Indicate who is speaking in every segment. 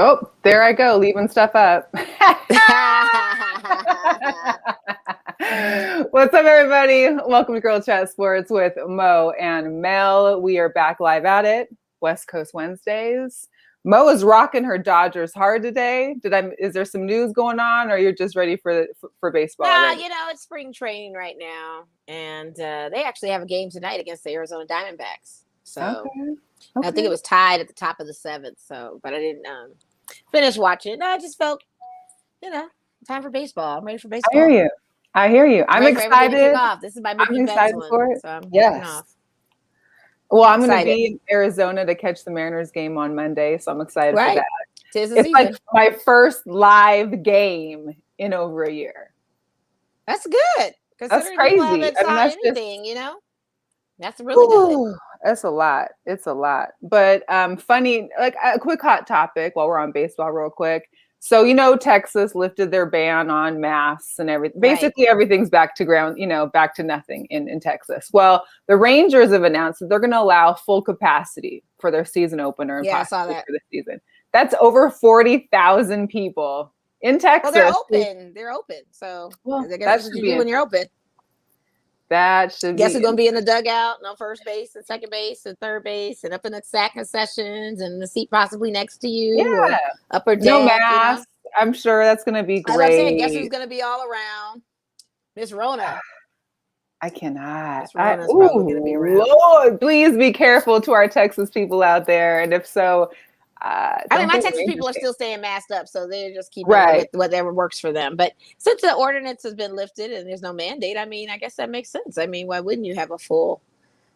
Speaker 1: Oh, there I go, leaving stuff up. What's up, everybody? Welcome to Girl Chat Sports with Mo and Mel. We are back live at it, West Coast Wednesdays. Mo is rocking her Dodgers hard today. Is there some news going on, or you're just ready for baseball?
Speaker 2: Nah, it's spring training right now, and they actually have a game tonight against the Arizona Diamondbacks. So okay. I think it was tied at the top of the seventh. So, but I didn't finish watching. No, I just felt, time for baseball. I'm ready for baseball.
Speaker 1: I hear you. I'm excited.
Speaker 2: This is my Mickey Benz one,
Speaker 1: for it.
Speaker 2: So I'm
Speaker 1: off. Well, I'm going to be in Arizona to catch the Mariners game on Monday, so I'm excited for that. It's like my first live game in over a year.
Speaker 2: That's good.
Speaker 1: That's crazy.
Speaker 2: Anything, That's really good.
Speaker 1: It's a lot. But funny, like a quick hot topic while we're on baseball real quick. So, Texas lifted their ban on masks and everything. Basically, everything's back to ground, back to nothing in Texas. Well, the Rangers have announced that they're going to allow full capacity for their season opener.
Speaker 2: Yeah, I saw that.
Speaker 1: For the season. That's over 40,000 people in Texas.
Speaker 2: Well, they're open. So that's what you do when you're open.
Speaker 1: That should
Speaker 2: Guess it's going to be in the dugout, no first base and second base and third base, and up in the sack concessions and the seat possibly next to you.
Speaker 1: Yeah.
Speaker 2: Or upper deck.
Speaker 1: No mask. I'm sure that's going to be great.
Speaker 2: I'm saying, guess who's going to be all around? Miss Rona.
Speaker 1: I cannot.
Speaker 2: Miss Rona's probably going to be around.
Speaker 1: Lord, please be careful to our Texas people out there. And if so,
Speaker 2: my Texas people are still staying masked up, so they're just keeping with whatever works for them. But since the ordinance has been lifted and there's no mandate, I guess that makes sense. Why wouldn't you have a full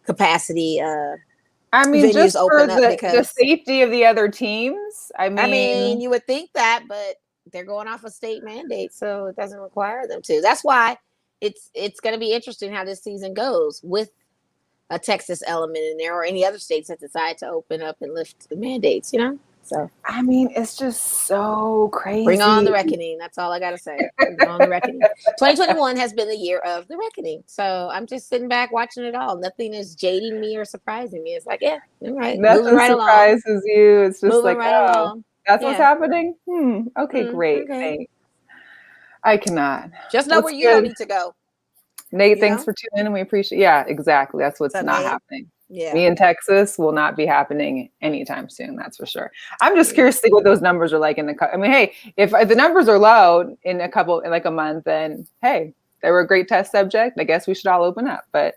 Speaker 2: capacity?
Speaker 1: Just for the safety of the other teams.
Speaker 2: You would think that, but they're going off a state mandate, so it doesn't require them to. That's why it's going to be interesting how this season goes with a Texas element in there, or any other states that decide to open up and lift the mandates, So
Speaker 1: it's just so crazy.
Speaker 2: Bring on the reckoning. That's all I gotta say. Bring on the reckoning. 2021 has been the year of the reckoning. So I'm just sitting back watching it all. Nothing is jading me or surprising me. It's like, all right.
Speaker 1: Nothing surprises you. It's just
Speaker 2: moving along.
Speaker 1: That's what's happening. Okay, great.
Speaker 2: Okay.
Speaker 1: Thanks. I cannot.
Speaker 2: Just know where you don't need to go.
Speaker 1: Nate, thanks for tuning in. We appreciate. Yeah, exactly. That's what's not happening.
Speaker 2: Yeah.
Speaker 1: Me in Texas will not be happening anytime soon. That's for sure. I'm just curious to see what those numbers are like hey, if the numbers are low in a month, then hey, they were a great test subject. I guess we should all open up. But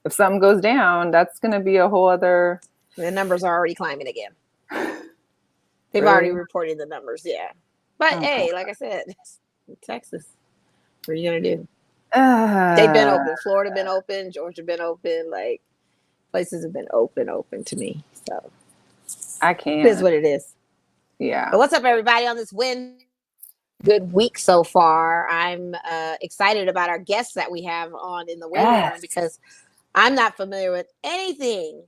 Speaker 1: if something goes down, that's going to be a whole other.
Speaker 2: The numbers are already climbing again. They've already reported the numbers. Yeah. But hey, like I said, Texas, what are you going to do? They've been open. Florida been open. Georgia been open. Like, places have been open to me. So
Speaker 1: I can't.
Speaker 2: It is what it is.
Speaker 1: Yeah.
Speaker 2: But what's up, everybody, on this good week so far? I'm excited about our guests that we have on in the waiting room, because I'm not familiar with anything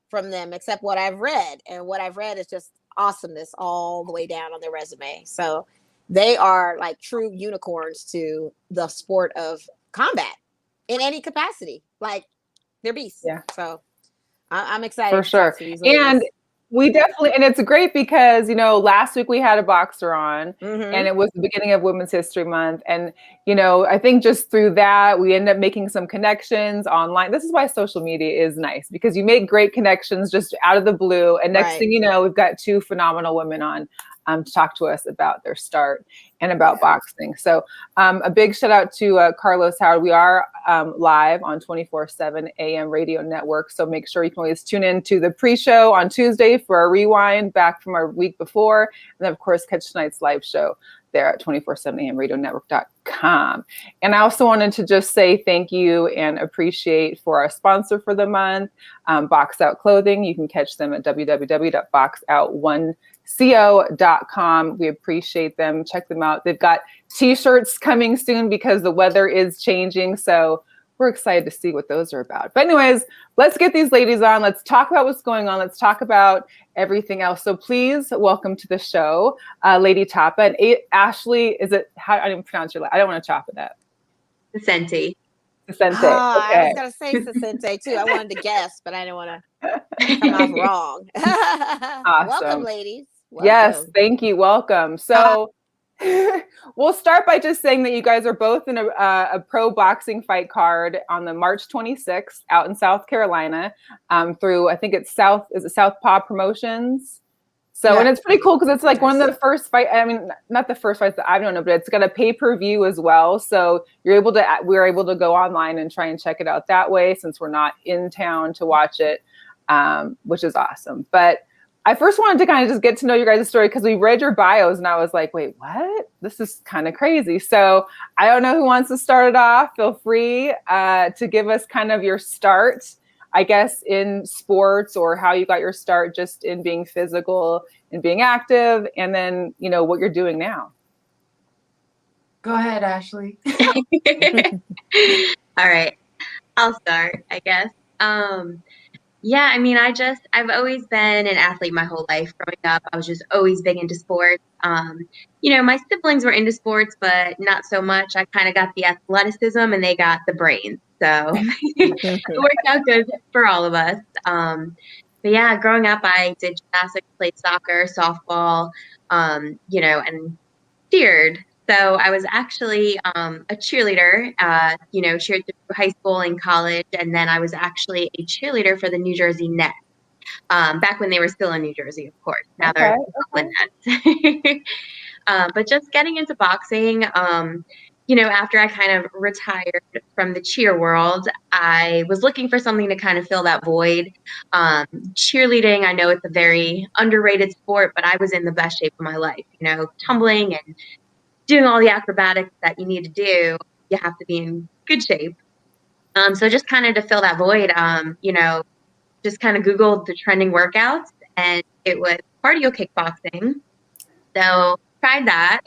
Speaker 2: from them except what I've read. And what I've read is just awesomeness all the way down on their resume. So they are like true unicorns to the sport of combat in any capacity. Like, they're beasts.
Speaker 1: Yeah.
Speaker 2: So I'm excited.
Speaker 1: For sure. And we definitely, and it's great because, last week we had a boxer on and it was the beginning of Women's History Month. And, I think just through that, we end up making some connections online. This is why social media is nice, because you make great connections just out of the blue. And next thing you know, we've got two phenomenal women on to talk to us about their start and about boxing. So a big shout out to Carlos Howard. We are live on 24/7 AM radio network. So make sure you can always tune in to the pre-show on Tuesday for a rewind back from our week before. And then, of course, catch tonight's live show there at 247amradionetwork.com. And I also wanted to just say thank you and appreciate for our sponsor for the month, Box Out Clothing. You can catch them at www.boxout1co.com. We appreciate them. Check them out. They've got t-shirts coming soon because the weather is changing. So we're excited to see what those are about. But anyways, let's get these ladies on. Let's talk about what's going on. Let's talk about everything else. So please welcome to the show, Lei'd Tapa and Ashley. How I didn't pronounce your last? I don't want to chop it up.
Speaker 3: Sciscente.
Speaker 1: Sciscente.
Speaker 2: Okay. I was gonna say Sciscente too. I wanted to guess, but I didn't want to come off wrong.
Speaker 1: Awesome.
Speaker 2: Welcome, ladies.
Speaker 1: Yes,
Speaker 2: Welcome.
Speaker 1: thank you. Welcome. So we'll start by just saying that you guys are both in a pro boxing fight card on the March 26th out in South Carolina through, I think it's SouthPaw Promotions. So, and it's pretty cool because it's like one of the first fight. I mean, not the first fights that I don't know, but it's got a pay-per-view as well. So we're able to go online and try and check it out that way since we're not in town to watch it, which is awesome. But I first wanted to kind of just get to know your guys' story because we read your bios and I was like, wait, what? This is kind of crazy. So I don't know who wants to start it off. Feel free to give us kind of your start, I guess, in sports or how you got your start just in being physical and being active, and then, you know, what you're doing now.
Speaker 3: Go ahead, Ashley.
Speaker 4: All right. I'll start, I guess. Yeah, I mean, I've always been an athlete my whole life. Growing up, I was just always big into sports. You know, my siblings were into sports, but not so much. I kind of got the athleticism and they got the brains. So it worked out good for all of us. But yeah, growing up, I did gymnastics, played soccer, softball, you know, and cheered. So I was actually a cheerleader, you know, cheered through high school and college. And then I was actually a cheerleader for the New Jersey Nets, back when they were still in New Jersey, of course. Now they're Brooklyn Nets. But just getting into boxing, you know, after I kind of retired from the cheer world, I was looking for something to kind of fill that void. Cheerleading, I know it's a very underrated sport, but I was in the best shape of my life, you know, tumbling and doing all the acrobatics that you need to do. You have to be in good shape. So just kind of to fill that void, you know, just kind of Googled the trending workouts and it was cardio kickboxing. So tried that.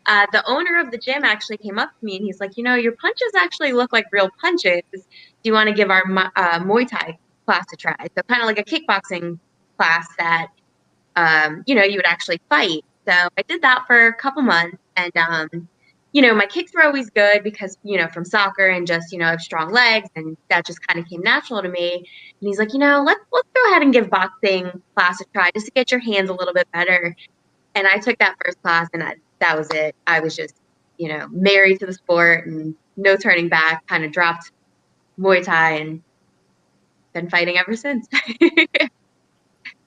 Speaker 4: The owner of the gym actually came up to me and he's like, you know, your punches actually look like real punches. Do you want to give our Muay Thai class a try? So kind of like a kickboxing class that, you know, you would actually fight. So I did that for a couple months and, you know, my kicks were always good because, you know, from soccer and just, you know, I have strong legs and that just kind of came natural to me. And he's like, you know, let's go ahead and give boxing class a try just to get your hands a little bit better. And I took that first class and that was it. I was just, you know, married to the sport and no turning back, kind of dropped Muay Thai and been fighting ever since.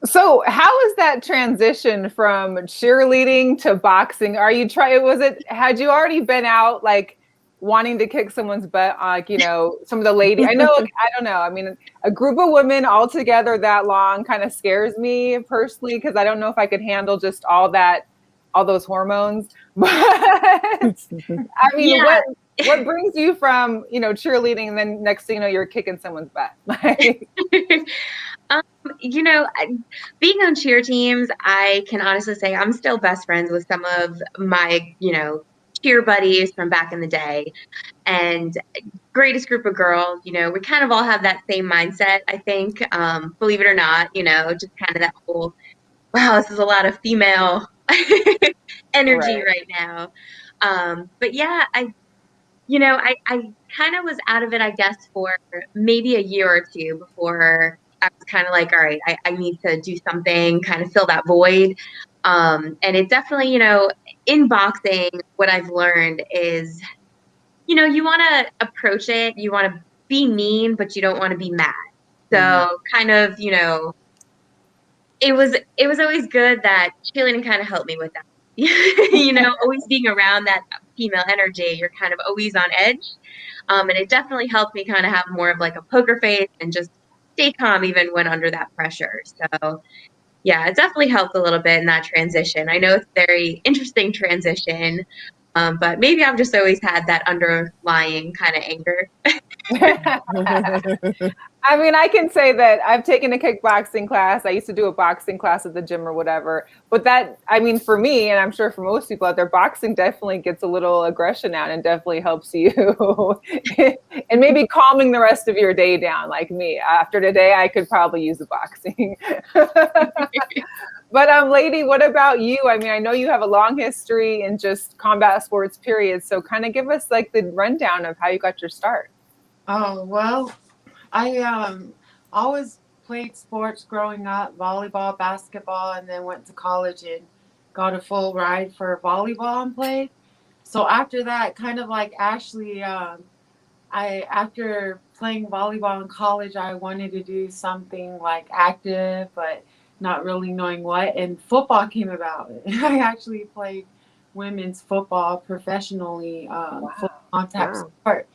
Speaker 1: So how is that transition from cheerleading to boxing? Had you already been out like wanting to kick someone's butt, like, you know, some of the ladies? I know, I don't know. I mean, a group of women all together that long kind of scares me personally because I don't know if I could handle just all those hormones. But I mean,
Speaker 4: Yeah.
Speaker 1: what brings you from, you know, cheerleading and then next thing you know, you're kicking someone's butt?
Speaker 4: You know, being on cheer teams, I can honestly say I'm still best friends with some of my, you know, cheer buddies from back in the day and greatest group of girls. You know, we kind of all have that same mindset, I think, believe it or not, you know, just kind of that whole, wow, this is a lot of female energy right now. But yeah, you know, I kind of was out of it, I guess, for maybe a year or two before I was kind of like, all right, I need to do something, kind of fill that void. And it definitely, you know, in boxing, what I've learned is, you know, you want to approach it, you want to be mean, but you don't want to be mad. So kind of, you know, it was always good that cheerleading kind of helped me with that. You know, always being around that female energy, you're kind of always on edge. And it definitely helped me kind of have more of like a poker face and just stay calm even when under that pressure. So yeah, it definitely helped a little bit in that transition. I know it's a very interesting transition, but maybe I've just always had that underlying kind of anger.
Speaker 1: I mean, I can say that I've taken a kickboxing class. I used to do a boxing class at the gym or whatever. But that, I mean, for me, and I'm sure for most people out there, boxing definitely gets a little aggression out and definitely helps you. And maybe calming the rest of your day down, like me. After today, I could probably use the boxing. But Lady, what about you? I mean, I know you have a long history in just combat sports, period. So kind of give us like the rundown of how you got your start.
Speaker 3: Oh, well, I always played sports growing up, volleyball, basketball, and then went to college and got a full ride for volleyball and played. So after that, kind of like Ashley, after playing volleyball in college, I wanted to do something like active, but not really knowing what. And football came about. I actually played women's football professionally, full contact
Speaker 2: Wow.
Speaker 3: sport.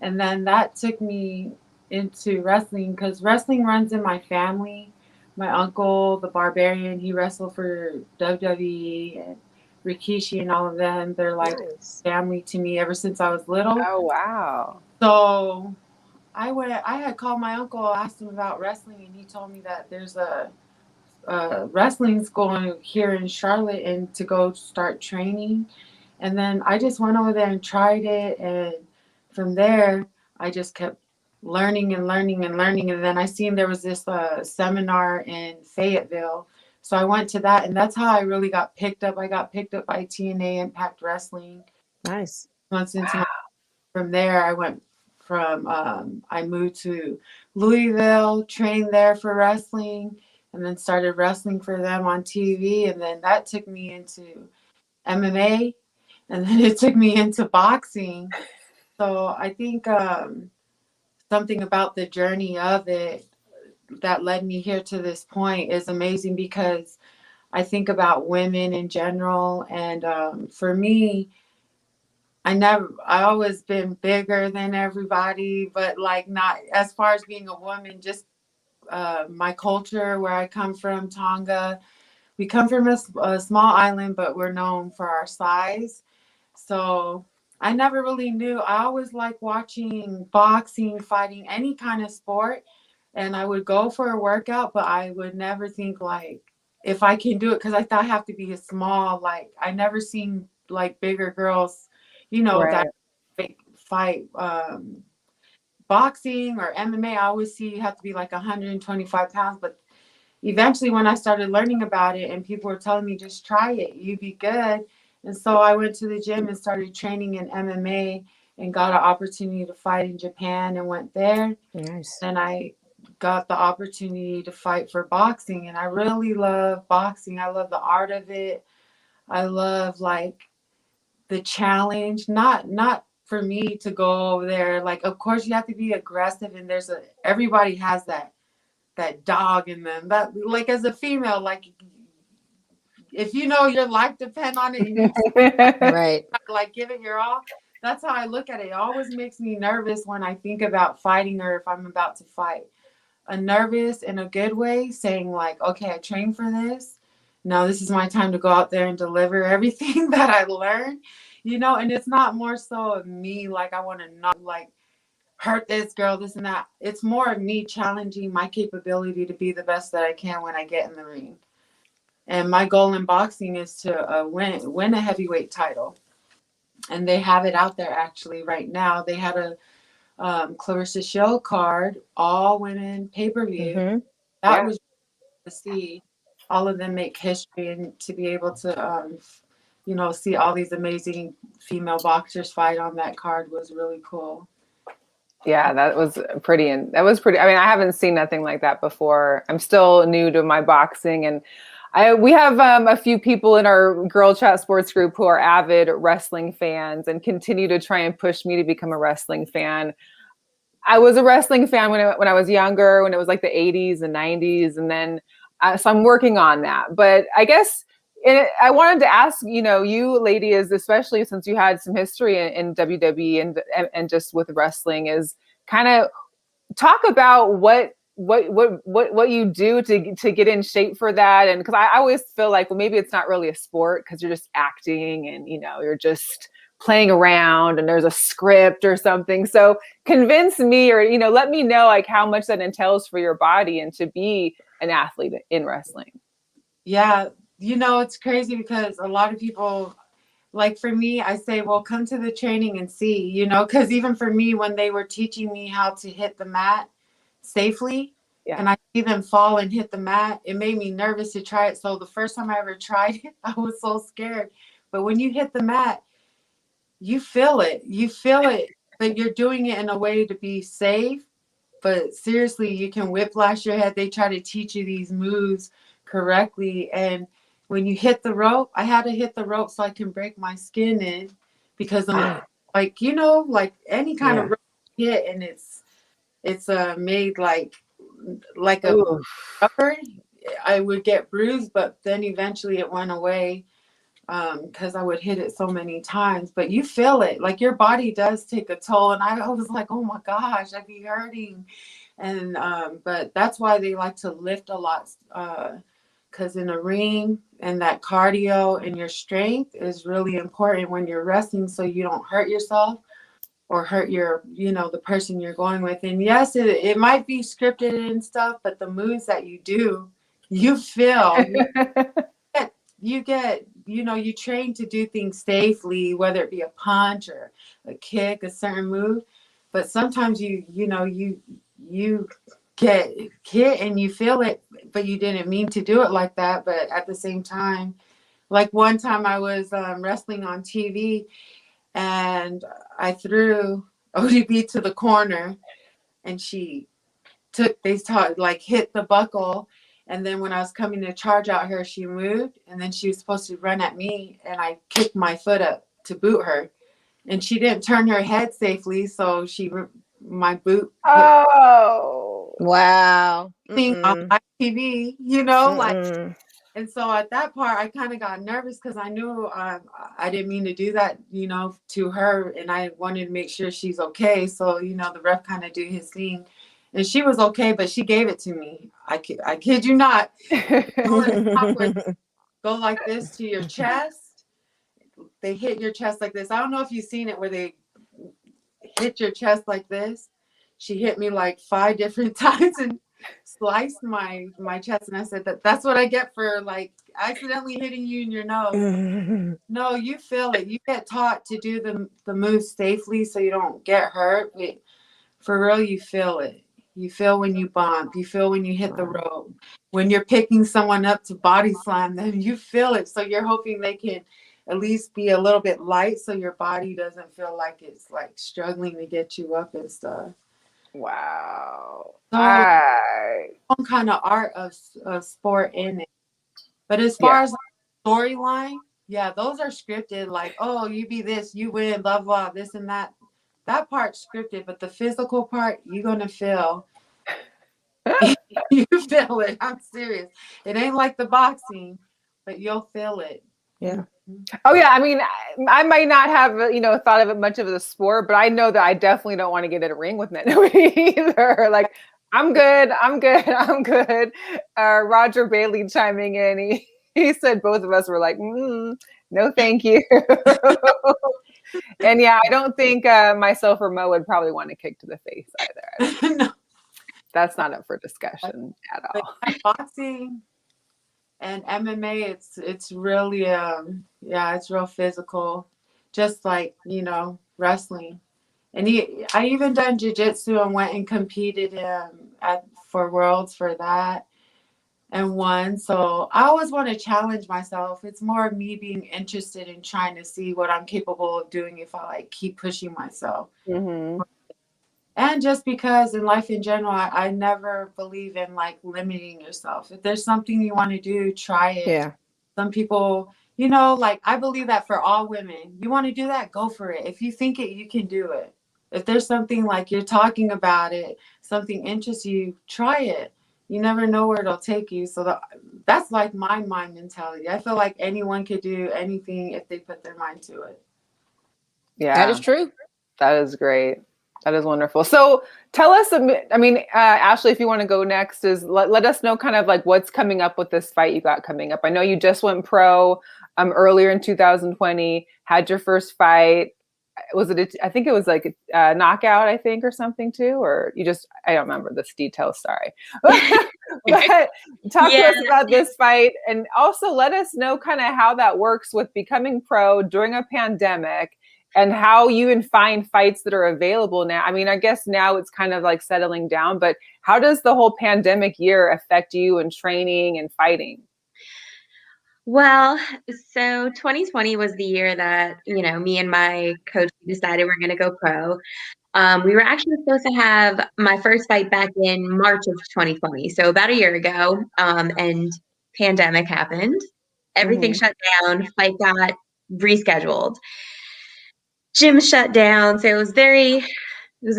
Speaker 3: And then that took me into wrestling because wrestling runs in my family. My uncle, the Barbarian, he wrestled for WWE, and Rikishi and all of them. They're like
Speaker 2: Nice.
Speaker 3: family to me ever since I was little.
Speaker 1: Oh, wow.
Speaker 3: So I had called my uncle, asked him about wrestling, and he told me that there's a wrestling school here in Charlotte and to go start training. And then I just went over there and tried it. And from there, I just kept learning and learning and learning. And then I seen there was this seminar in Fayetteville. So I went to that, and that's how I really got picked up. I got picked up by TNA Impact Wrestling.
Speaker 2: Nice.
Speaker 3: Months into from there, I went from I moved to Louisville, trained there for wrestling, and then started wrestling for them on TV. And then that took me into MMA, and then it took me into boxing. So I think something about the journey of it that led me here to this point is amazing because I think about women in general. And for me, I always been bigger than everybody, but like not as far as being a woman, just my culture, where I come from, Tonga. We come from a small island, but we're known for our size. So I never really knew. I always like watching boxing, fighting, any kind of sport. And I would go for a workout, but I would never think like if I can do it, because I thought I have to be a small, like I never seen like bigger girls,
Speaker 1: Right.
Speaker 3: that fight boxing or MMA. I always see you have to be like 125 pounds. But eventually when I started learning about it and people were telling me, just try it, you'd be good. And so I went to the gym and started training in MMA and got an opportunity to fight in Japan and went there.
Speaker 2: Nice.
Speaker 3: And I got the opportunity to fight for boxing. And I really love boxing. I love the art of it. I love like the challenge, not for me to go over there. Like, of course you have to be aggressive, and everybody has that dog in them. That, like, as a female, like if you know your life depend on it and you
Speaker 2: Right.
Speaker 3: like give it your all, that's how I look at it. It always makes me nervous when I think about fighting or if I'm about to fight. A nervous in a good way, saying like, okay, I trained for this. Now this is my time to go out there and deliver everything that I learned, and it's not more so of me, like I want to not like hurt this girl, this and that. It's more of me challenging my capability to be the best that I can when I get in the ring. And my goal in boxing is to win a heavyweight title. And they have it out there actually right now. They had a Clarissa Shield card, all women pay-per-view.
Speaker 2: Mm-hmm.
Speaker 3: That was to see all of them make history and to be able to, see all these amazing female boxers fight on that card was really cool.
Speaker 1: Yeah, that was pretty. And that was pretty. I mean, I haven't seen nothing like that before. I'm still new to my boxing, and we have a few people in our Girl Chat Sports group who are avid wrestling fans and continue to try and push me to become a wrestling fan. I was a wrestling fan when I was younger, when it was like the 80s and 90s, and then so I'm working on that. But I guess I wanted to ask, you ladies, especially since you had some history in WWE and just with wrestling, is kind of talk about what you do to get in shape for that. And because I always feel like, well, maybe it's not really a sport because you're just acting and you're just playing around and there's a script or something. So convince me or let me know like how much that entails for your body and to be an athlete in wrestling.
Speaker 3: Yeah, it's crazy because a lot of people, like for me, I say, well, come to the training and see, because even for me, when they were teaching me how to hit the mat safely, and I see them fall and hit the mat, it made me nervous to try it. So the first time I ever tried it, I was so scared. But when you hit the mat, you feel it, but you're doing it in a way to be safe but seriously, you can whiplash your head. They try to teach you these moves correctly. And when you hit the rope, I had to hit the rope so I can break my skin in, because I'm like, like any kind of rope hit, and it's made like a rubber. I would get bruised, but then eventually it went away, because I would hit it so many times. But you feel it, like your body does take a toll. And I was like, oh my gosh, I'd be hurting. And but that's why they like to lift a lot, because in a ring, and that cardio and your strength is really important when you're wrestling, so you don't hurt yourself or hurt your, the person you're going with. And yes, it might be scripted and stuff, but the moves that you do, you feel. You get, you train to do things safely, whether it be a punch or a kick, a certain move. But sometimes you get hit and you feel it, but you didn't mean to do it like that. But at the same time, like one time I was wrestling on TV, and I threw ODB to the corner, and hit the buckle. And then when I was coming to charge out her, she moved, and then she was supposed to run at me, and I kicked my foot up to boot her, and she didn't turn her head safely, so my boot.
Speaker 1: Oh,
Speaker 2: wow!
Speaker 3: On my TV, and so at that part, I kind of got nervous, because I knew I didn't mean to do that, to her, and I wanted to make sure she's okay. So the ref kind of did his thing. And she was okay, but she gave it to me. I kid you not. Go like this to your chest. They hit your chest like this. I don't know if you've seen it where they hit your chest like this. She hit me like 5 different times and sliced my chest. And I said, that's what I get for like accidentally hitting you in your nose. No, you feel it. You get taught to do the moves safely so you don't get hurt. But for real, you feel it. You feel when you bump. You feel when you hit the rope. When you're picking someone up to body slam them, you feel it. So you're hoping they can at least be a little bit light, so your body doesn't feel like it's like struggling to get you up and stuff.
Speaker 1: Wow.
Speaker 3: Some kind of art of sport in it. But as far as storyline, those are scripted. Like, oh, you be this, you win, blah, blah, this and that. That part's scripted, but the physical part, you're going to feel. You feel it. I'm serious. It ain't like the boxing, but you'll feel it.
Speaker 2: Yeah.
Speaker 1: Oh yeah. I mean, I might not have, thought of it much of the sport, but I know that I definitely don't want to get in a ring with nobody either. Like, I'm good. Roger Bailey chiming in. He said both of us were like, no, thank you. And I don't think myself or Mo would probably want to kick to the face either. No. That's not up for discussion at all.
Speaker 3: Boxing and MMA, it's really it's real physical, just like wrestling. And I even done jiu-jitsu and went and competed for worlds for that and won. So I always want to challenge myself. It's more of me being interested in trying to see what I'm capable of doing if I keep pushing myself.
Speaker 1: Mm-hmm. And
Speaker 3: just because in life in general, I never believe in limiting yourself. If there's something you want to do, try it.
Speaker 2: Yeah.
Speaker 3: Some people, I believe that for all women, you want to do that, go for it. If you think it, you can do it. If there's something you're talking about it, something interests you, try it. You never know where it'll take you. So that's my mind mentality. I feel like anyone could do anything if they put their mind to it.
Speaker 1: Yeah,
Speaker 2: that is true.
Speaker 1: That is great. That is wonderful. So tell us, Ashley, if you want to go next, let us know kind of what's coming up with this fight you got coming up. I know you just went pro earlier in 2020, had your first fight. Was it, I think it was a knockout, I think, or something too, or I don't remember this detail, sorry. But talk to us about this fight, and also let us know kind of how that works with becoming pro during a pandemic and how you even find fights that are available now. I mean, I guess now it's kind of settling down, but how does the whole pandemic year affect you and training and fighting?
Speaker 4: Well, so 2020 was the year that, me and my coach decided we're going to go pro. We were actually supposed to have my first fight back in March of 2020, so about a year ago, and pandemic happened. Everything shut down. Fight got rescheduled. Gym shut down, so it was a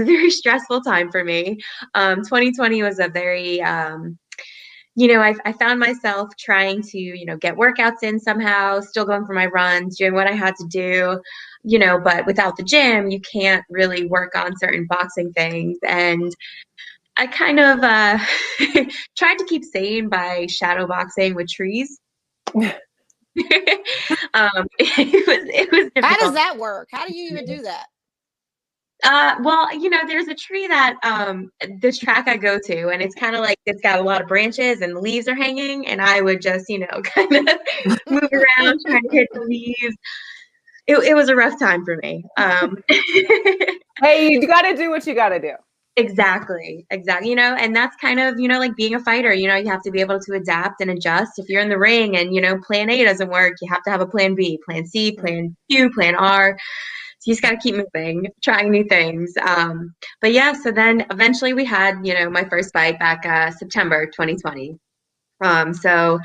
Speaker 4: very stressful time for me. 2020 was a very I found myself trying to, get workouts in somehow, still going for my runs, doing what I had to do, but without the gym, you can't really work on certain boxing things. And I kind of tried to keep sane by shadow boxing with trees. It was
Speaker 2: How does
Speaker 4: difficult.
Speaker 2: that work? How do you even do that?
Speaker 4: Well, there's a tree that this track I go to, and it's kind of like it's got a lot of branches and the leaves are hanging, and I would just, kind of move around trying to hit the leaves. It was a rough time for me.
Speaker 1: Hey, you got to do what you got to do.
Speaker 4: Exactly. And that's kind of, like being a fighter, you have to be able to adapt and adjust. If you're in the ring and, plan A doesn't work, you have to have a plan B, plan C, plan Q, plan R. So you just got to keep moving, trying new things. But yeah, so then eventually we had, my first fight back September 2020. So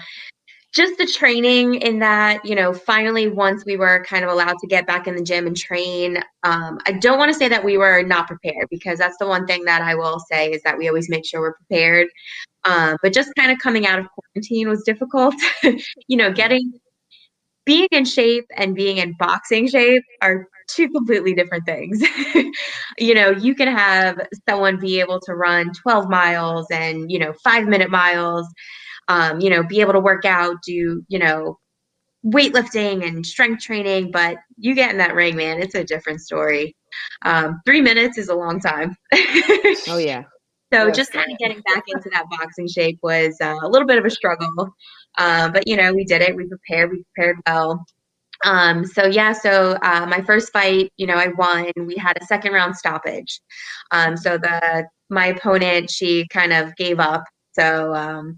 Speaker 4: just the training in that, finally, once we were kind of allowed to get back in the gym and train, I don't want to say that we were not prepared, because that's the one thing that I will say is that we always make sure we're prepared. But just kind of coming out of quarantine was difficult. Being in shape and being in boxing shape are two completely different things. You can have someone be able to run 12 miles and, 5-minute miles, be able to work out, do, weightlifting and strength training, but you get in that ring, man, it's a different story. 3 minutes is a long time.
Speaker 2: Oh yeah.
Speaker 4: So
Speaker 1: Yes,
Speaker 4: just kind of getting back into that boxing shape was a little bit of a struggle. But we did it. We prepared well. So my first fight, I won. We had a second round stoppage. So my opponent, she kind of gave up. So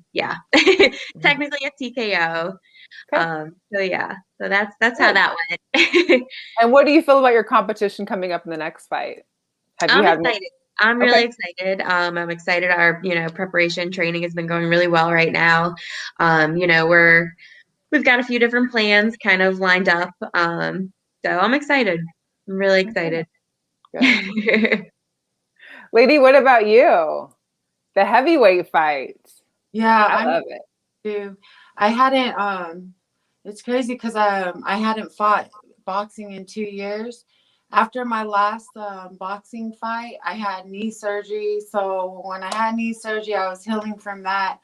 Speaker 4: technically a TKO.
Speaker 1: Okay.
Speaker 4: So that's how that went.
Speaker 1: And what do you feel about your competition coming up in the next fight? Have you
Speaker 4: I'm
Speaker 1: had
Speaker 4: excited. I'm really excited. I'm excited. Our, preparation training has been going really well right now. We've got a few different plans kind of lined up. So I'm excited. I'm really excited.
Speaker 1: Lady, what about you? The heavyweight fight.
Speaker 3: Yeah,
Speaker 1: I love it.
Speaker 3: too. I hadn't it's crazy because I hadn't fought boxing in 2 years. After my last boxing fight, I had knee surgery. So when I had knee surgery, I was healing from that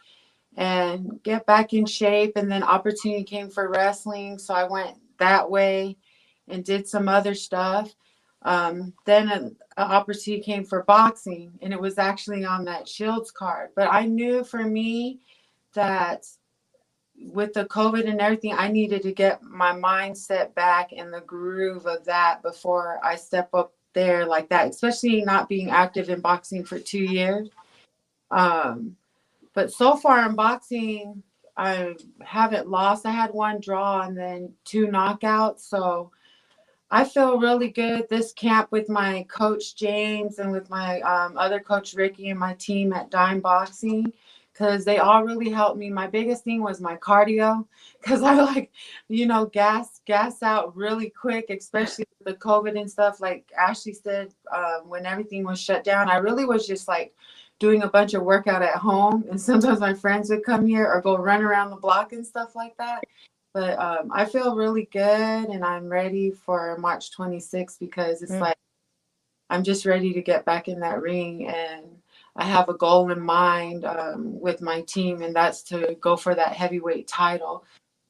Speaker 3: and get back in shape. And then opportunity came for wrestling. So I went that way and did some other stuff. Then an opportunity came for boxing, and it was actually on that Shields card. But I knew for me that with the COVID and everything, I needed to get my mindset back in the groove of that before I step up there like that, especially not being active in boxing for 2 years. But so far in boxing, I haven't lost. I had 1 draw and then 2 knockouts. So I feel really good. This camp with my coach James and with my other coach Ricky and my team at Dime Boxing, because they all really helped me. My biggest thing was my cardio, because I gas out really quick, especially with the COVID and stuff. Like Ashley said, when everything was shut down, I really was just like doing a bunch of workout at home. And sometimes my friends would come here or go run around the block and stuff like that. But I feel really good, and I'm ready for March 26th, because it's like I'm just ready to get back in that ring, and I have a goal in mind with my team, and that's to go for that heavyweight title.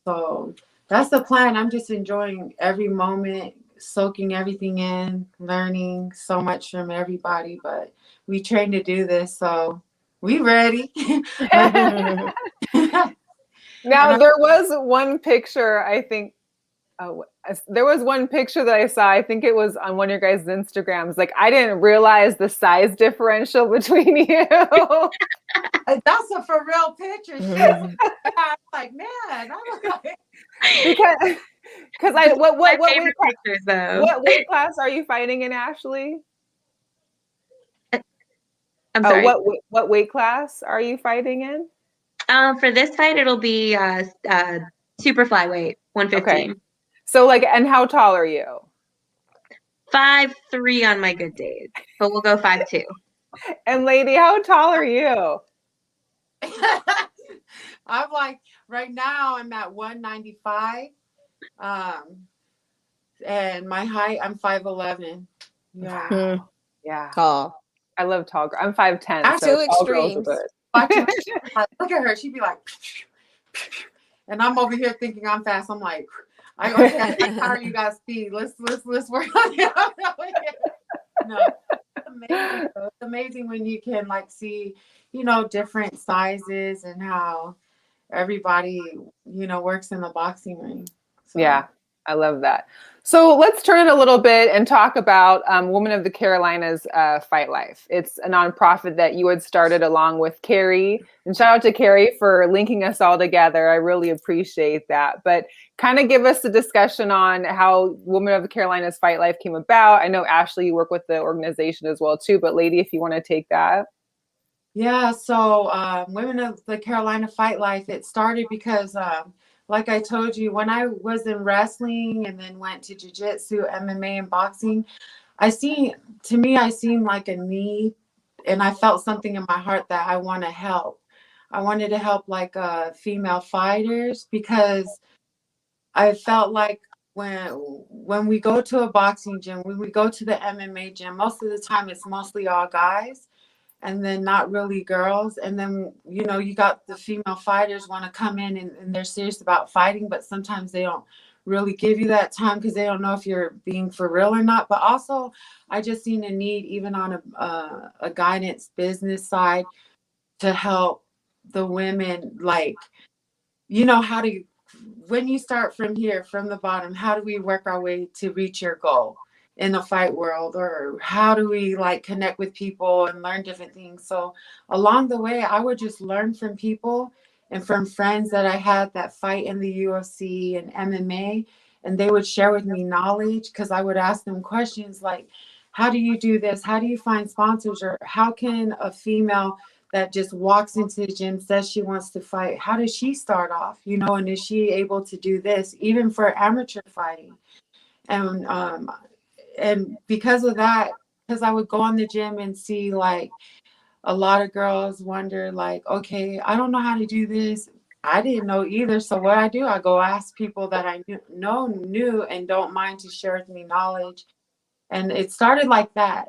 Speaker 3: So that's the plan. I'm just enjoying every moment, soaking everything in, learning so much from everybody. But we train to do this, so we ready.
Speaker 1: Now, there was one picture, I think, there was one picture that I saw. I think it was on one of your guys' Instagrams. Like, I didn't realize the size differential between you.
Speaker 3: That's a for real picture. I'm like, man, I look like
Speaker 1: because what
Speaker 4: My
Speaker 1: weight
Speaker 4: favorite
Speaker 1: class,
Speaker 4: pictures, though.
Speaker 1: what weight class are you fighting in, Ashley?
Speaker 4: I'm
Speaker 1: Oh,
Speaker 4: sorry.
Speaker 1: what weight class are you fighting in?
Speaker 4: For this fight, it'll be super flyweight,
Speaker 1: Okay.
Speaker 4: 115.
Speaker 1: So like, and how tall are you?
Speaker 4: 5'3" on my good days, but we'll go 5'2".
Speaker 1: And lady, how tall are you?
Speaker 3: I'm like, right now I'm at 195. And my height, I'm 5'11". Yeah.
Speaker 1: Wow. Yeah.
Speaker 2: Tall.
Speaker 1: I love tall girls. I'm 5'10",
Speaker 2: Our
Speaker 1: so
Speaker 2: two
Speaker 1: tall girls are
Speaker 2: extremes.
Speaker 1: good.
Speaker 3: Watching her, look at her. She'd be like, and I'm over here thinking I'm fast. I'm like, I how you guys speed? Let's work on it. No, it's amazing. It's amazing when you can like see, different sizes and how everybody, works in the boxing ring. So.
Speaker 1: Yeah, I love that. So let's turn it a little bit and talk about Women of the Carolinas Fight Life. It's a nonprofit that you had started along with Carrie. And shout out to Carrie for linking us all together. I really appreciate that. But kind of give us a discussion on how Women of the Carolinas Fight Life came about. I know, Ashley, you work with the organization as well, too. But lady, if you want to take that.
Speaker 3: Yeah, so Women of the Carolina Fight Life, it started because like I told you, when I was in wrestling and then went to jiu-jitsu, MMA, and boxing, I seen like a need, and I felt something in my heart that I want to help. I wanted to help like female fighters because I felt like when we go to a boxing gym, when we go to the MMA gym, most of the time it's mostly all guys and then not really girls. And then, you got the female fighters want to come in and they're serious about fighting, but sometimes they don't really give you that time because they don't know if you're being for real or not. But also, I just seen a need, even on a guidance business side, to help the women, like, how to, when you start from here, from the bottom, how do we work our way to reach your goal in the fight world, or how do we like connect with people and learn different things? So along the way, I would just learn from people and from friends that I had that fight in the UFC and MMA, and they would share with me knowledge because I would ask them questions like, how do you do this? How do you find sponsors? Or how can a female that just walks into the gym, says she wants to fight, how does she start off? And is she able to do this even for amateur fighting? And because of that, because I would go on the gym and see like a lot of girls wonder like, okay, I don't know how to do this. I didn't know either. So what I do, I go ask people that I knew and don't mind to share with me knowledge. And it started like that.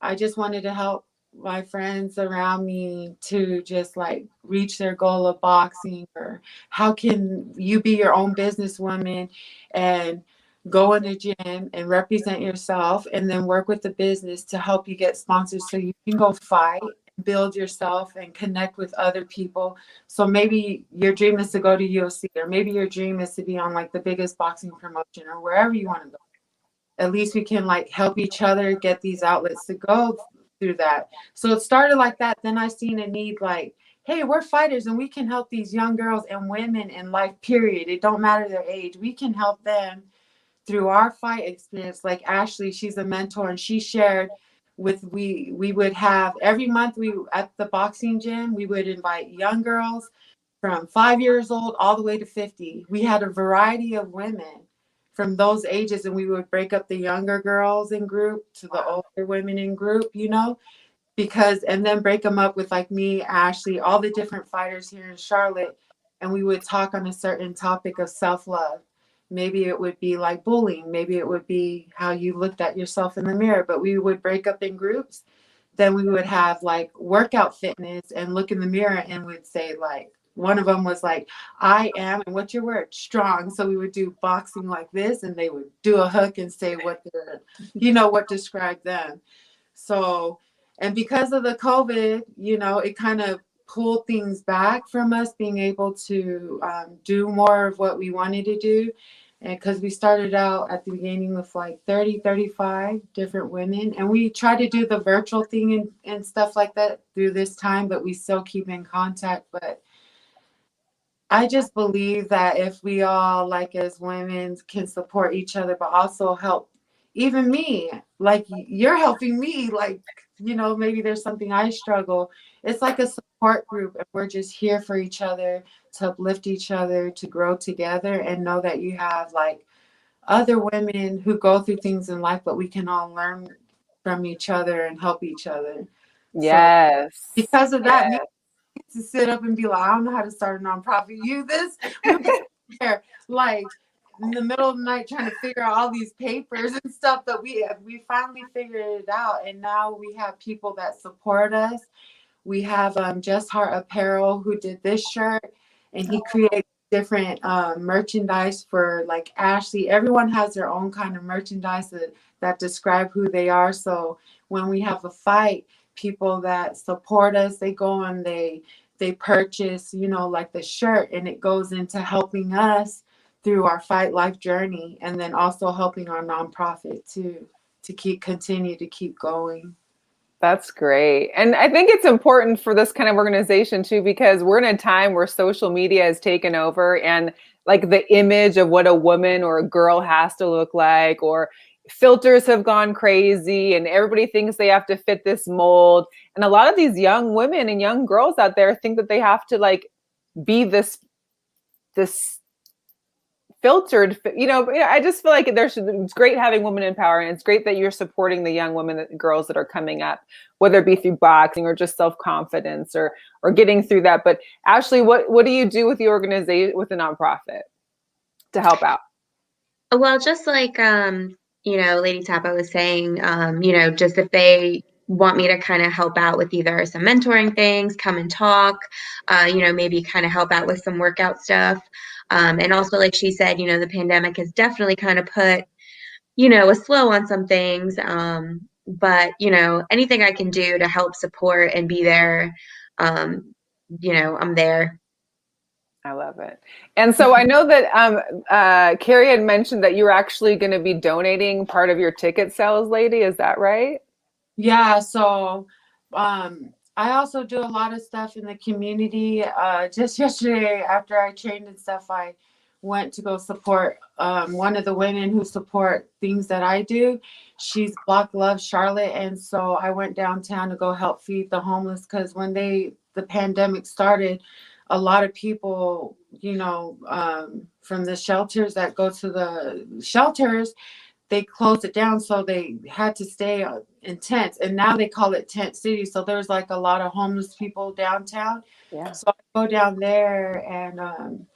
Speaker 3: I just wanted to help my friends around me to just like reach their goal of boxing, or how can you be your own businesswoman and go in the gym and represent yourself and then work with the business to help you get sponsors so you can go fight, build yourself and connect with other people. So maybe your dream is to go to UFC, or maybe your dream is to be on like the biggest boxing promotion, or wherever you want to go. At least we can like help each other get these outlets to go through that. So it started like that. Then I seen a need like, hey, we're fighters and we can help these young girls and women in life, period. It don't matter their age. We can help them through our fight experience. Like Ashley, she's a mentor, and she shared with we would have every month we at the boxing gym, we would invite young girls from 5 years old all the way to 50. We had a variety of women from those ages, and we would break up the younger girls in group to the older women in group, because, and then break them up with like me, Ashley, all the different fighters here in Charlotte. And we would talk on a certain topic of self-love. Maybe it would be like bullying. Maybe it would be how you looked at yourself in the mirror, but we would break up in groups. Then we would have like workout fitness and look in the mirror and would say like, one of them was like, I am, and what's your word? Strong. So we would do boxing like this, and they would do a hook and say what what described them. So, and because of the COVID, it kind of pulled things back from us being able to do more of what we wanted to do. And because we started out at the beginning with like 30, 35 different women, and we try to do the virtual thing and stuff like that through this time, but we still keep in contact. But I just believe that if we all, like as women, can support each other, but also help even me, like you're helping me, like maybe there's something I struggle. It's like a support group, and we're just here for each other, to uplift each other, to grow together, and know that you have like other women who go through things in life, but we can all learn from each other and help each other.
Speaker 1: Yes.
Speaker 3: So because of that,
Speaker 1: yes.
Speaker 3: to sit up and be like, I don't know how to start a nonprofit. You this there, like in the middle of the night trying to figure out all these papers and stuff, but we finally figured it out, and now we have people that support us. We have Just Heart Apparel, who did this shirt, and he created different merchandise for like Ashley. Everyone has their own kind of merchandise that describe who they are. So when we have a fight, people that support us, they go and they purchase, like the shirt, and it goes into helping us through our fight life journey, and then also helping our nonprofit to continue to keep going.
Speaker 1: That's great. And I think it's important for this kind of organization too, because we're in a time where social media has taken over, and like the image of what a woman or a girl has to look like, or filters have gone crazy, and everybody thinks they have to fit this mold. And a lot of these young women and young girls out there think that they have to like be this filtered, I just feel like it's great having women in power, and it's great that you're supporting the young women, girls that are coming up, whether it be through boxing or just self-confidence or getting through that. But Ashley, what do you do with the organization, with the nonprofit, to help out?
Speaker 4: Well, just like Lady Tapa was saying, just if they want me to kind of help out with either some mentoring things, come and talk, maybe kind of help out with some workout stuff. And also, like she said, the pandemic has definitely kind of put, a slow on some things. But, anything I can do to help support and be there, I'm there.
Speaker 1: I love it. And so I know that Carrie had mentioned that you're actually going to be donating part of your ticket sales, lady. Is that right?
Speaker 3: Yeah. So I also do a lot of stuff in the community. Just yesterday, after I trained and stuff, I went to go support one of the women who support things that I do. She's Block Love Charlotte. And so I went downtown to go help feed the homeless, because when the pandemic started, a lot of people, from the shelters that go to the shelters, they closed it down. So they had to stay in tents, and now they call it Tent City. So there's like a lot of homeless people downtown.
Speaker 1: Yeah.
Speaker 3: So I go down there, and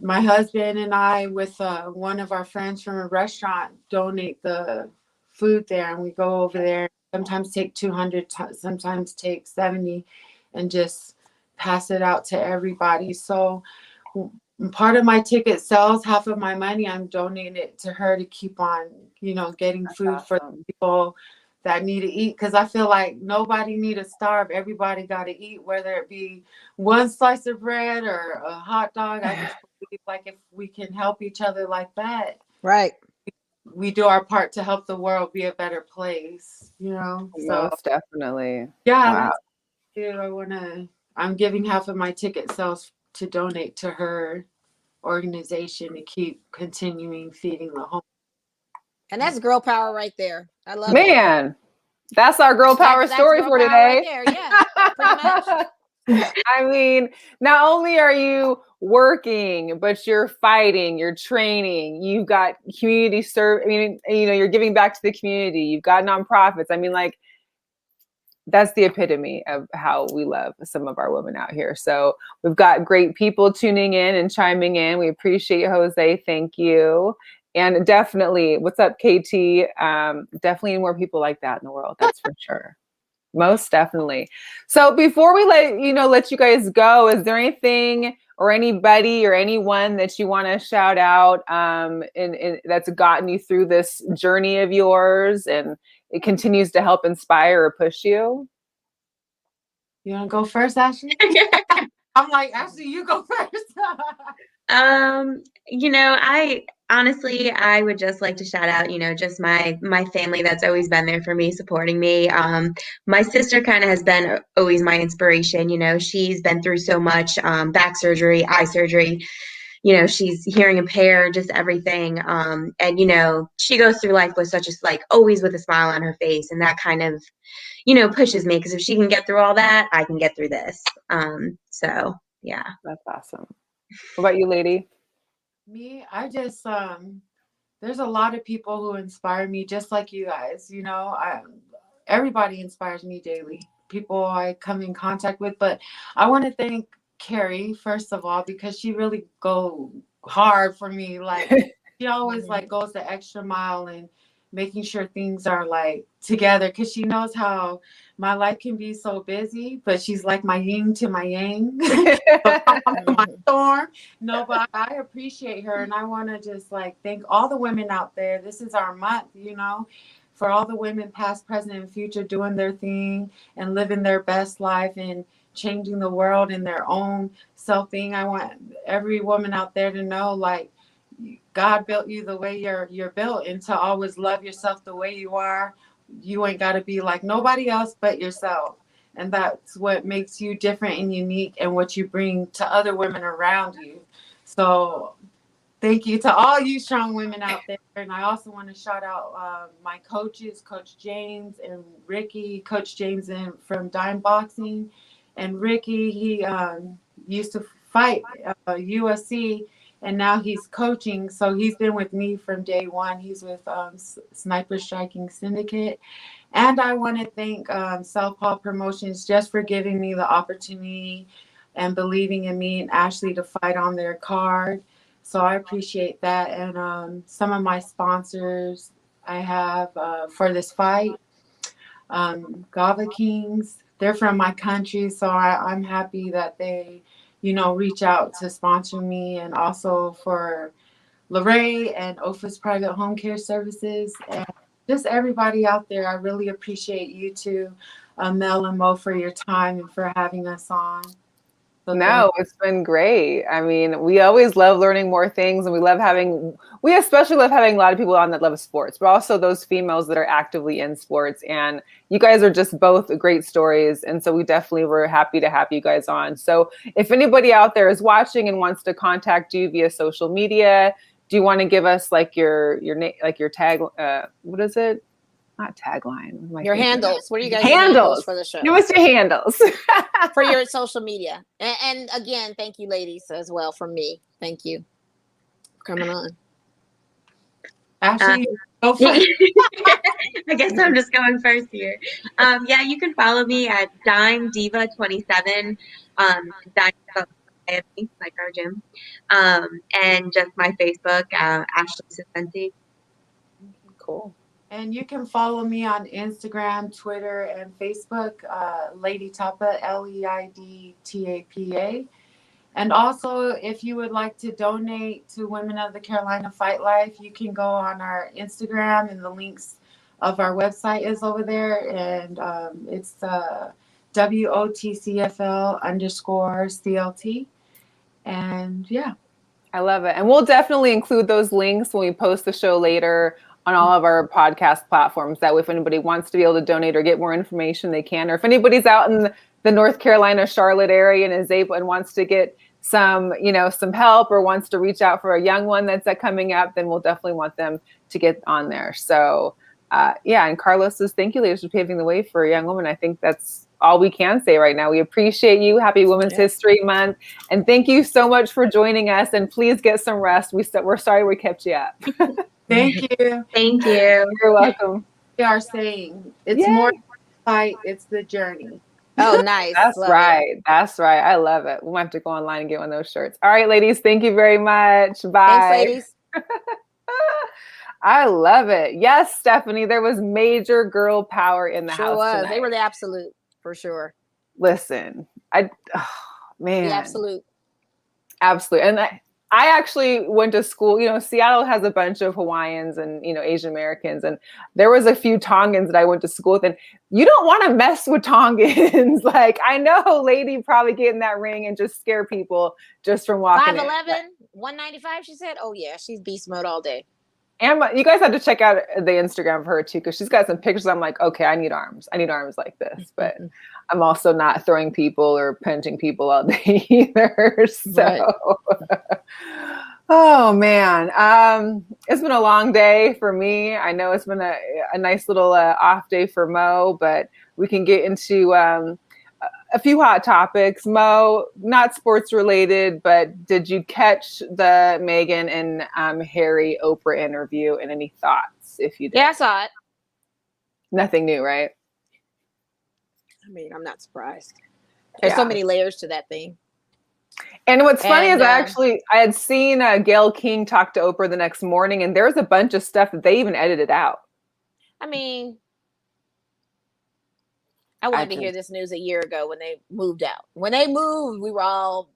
Speaker 3: my husband and I, with one of our friends from a restaurant, donate the food there, and we go over there, sometimes take 200, sometimes take 70, and just pass it out to everybody. So part of my ticket sales, half of my money, I'm donating it to her to keep on, getting
Speaker 1: That's
Speaker 3: food
Speaker 1: awesome.
Speaker 3: for the people that need to eat. Because I feel like nobody need to starve. Everybody got to eat, whether it be one slice of bread or a hot dog. I just believe, like, if we can help each other like that,
Speaker 2: Right,
Speaker 3: we do our part to help the world be a better place. So
Speaker 1: Most definitely.
Speaker 3: yeah,
Speaker 1: Wow.
Speaker 3: that's I'm giving half of my ticket sales to donate to her organization to keep continuing feeding the homeless.
Speaker 2: and that's girl power right there. I love it.
Speaker 1: Man, that's our girl power
Speaker 2: That's
Speaker 1: story
Speaker 2: girl
Speaker 1: for
Speaker 2: power
Speaker 1: today.
Speaker 2: right there. Yeah, pretty much.
Speaker 1: I mean, not only are you working, but you're fighting, you're training, you've got community you're giving back to the community, you've got nonprofits. I mean, like, that's the epitome of how we love some of our women out here. So we've got great people tuning in and chiming in. We appreciate you, Jose. Thank you. And definitely, what's up, KT? Definitely more people like that in the world. That's for sure. Most definitely. So before we let you guys go, is there anything or anybody or anyone that you want to shout out that's gotten you through this journey of yours, and it continues to help inspire or push you?
Speaker 3: You want to go first, Ashley? I'm like, Ashley, you go first.
Speaker 4: I would just like to shout out, just my family that's always been there for me, supporting me. My sister kind of has been always my inspiration. She's been through so much, back surgery, eye surgery, you know, she's hearing impaired, just everything. And, you know, she goes through life with such a, like, always with a smile on her face. And that kind of, you know, pushes me, because if she can get through all that, I can get through this. So yeah.
Speaker 1: That's awesome. What about you, lady?
Speaker 3: Me, I just there's a lot of people who inspire me, just like you guys. You know, everybody inspires me daily. People I come in contact with, but I want to thank Carrie first of all, because she really go hard for me. Like she always like goes the extra mile and making sure things are like together, because she knows how my life can be so busy, but she's like my yin to my yang. My storm. No, but I appreciate her, and I want to just like thank all the women out there. This is our month, you know, for all the women past, present, and future doing their thing and living their best life and changing the world in their own self thing. I want every woman out there to know, like, God built you the way you're built, and to always love yourself the way you are. You ain't got to be like nobody else but yourself. And that's what makes you different and unique, and what you bring to other women around you. So thank you to all you strong women out there. And I also want to shout out my coaches, Coach James and Ricky. Coach James from Dime Boxing. And Ricky, he used to fight USC, and now he's coaching. So he's been with me from day one. He's with Sniper Striking Syndicate. And I want to thank SouthPaw Promotions just for giving me the opportunity and believing in me and Ashley to fight on their card. So I appreciate that. And some of my sponsors I have for this fight, Gava Kings, they're from my country. So I'm happy that they, you know, reach out to sponsor me. And also for Lorraine and Office Private Home Care Services. And just everybody out there, I really appreciate you two, Mel and Mo, for your time and for having us on. So
Speaker 1: no, it's been great. I mean, we always love learning more things, and we especially love having a lot of people on that love sports, but also those females that are actively in sports. And you guys are just both great stories. And so we definitely were happy to have you guys on. So if anybody out there is watching and wants to contact you via social media, do you want to give us like your name, like your tag? What is it? Not tagline.
Speaker 2: Your handles. What are you guys'
Speaker 1: handles
Speaker 2: for the show?
Speaker 1: Give us your handles
Speaker 2: for your social media. And again, thank you, ladies, as well from me. Thank you for coming on.
Speaker 3: Ashley, go
Speaker 4: first. I guess I'm just going first here. Yeah, you can follow me at Dime Diva 27. Dime like our gym, and just my Facebook, Ashley Sciscente.
Speaker 2: Cool.
Speaker 3: And you can follow me on Instagram, Twitter, and Facebook, Lei'D Tapa, Lei'D Tapa. And also, if you would like to donate to Women of the Carolina Fight Life, you can go on our Instagram, and the links of our website is over there. And it's WOTCFL_CLT. And yeah.
Speaker 1: I love it. And we'll definitely include those links when we post the show later on all of our podcast platforms. That way, if anybody wants to be able to donate or get more information, they can. Or if anybody's out in the North Carolina, Charlotte area and is able and wants to get some help, or wants to reach out for a young one that's coming up, then we'll definitely want them to get on there. So yeah. And Carlos says, thank you, ladies, for paving the way for a young woman. I think that's all we can say right now. We appreciate you. Happy Women's History Month. And thank you so much for joining us. And please get some rest. We're sorry we kept you up.
Speaker 3: Thank you.
Speaker 4: Thank you.
Speaker 1: You're welcome.
Speaker 3: We are saying it's more than the fight, it's the journey.
Speaker 2: Oh, nice.
Speaker 1: That's right. That's right. I love it. We might have to go online and get one of those shirts. All right, ladies. Thank you very much. Bye.
Speaker 2: Thanks, ladies.
Speaker 1: I love it. Yes, Stephanie, there was major girl power in the house tonight.
Speaker 2: They were the absolute, for sure.
Speaker 1: Listen, man.
Speaker 2: The absolute.
Speaker 1: Absolutely. And I actually went to school, Seattle has a bunch of Hawaiians and, Asian Americans. And there was a few Tongans that I went to school with. And you don't want to mess with Tongans. Like, I know Lady probably get in that ring and just scare people just from walking
Speaker 2: 5'11", 195, she said. Oh, yeah, she's beast mode all day.
Speaker 1: And you guys have to check out the Instagram of her too, because she's got some pictures. I'm like, okay, I need arms. I need arms like this. But I'm also not throwing people or punching people all day either. So, right. Oh man, it's been a long day for me. I know it's been a nice little off day for Mo, but we can get into a few hot topics. Mo, not sports related, but did you catch the Meghan and Harry Oprah interview, and any thoughts if you did?
Speaker 2: Yeah, I saw it.
Speaker 1: Nothing new, right?
Speaker 2: I mean, I'm not surprised. There's so many layers to that thing.
Speaker 1: And what's funny is I had seen Gayle King talk to Oprah the next morning, and there was a bunch of stuff that they even edited out.
Speaker 2: I mean, I wanted to hear this news a year ago when they moved out. When they moved, we were all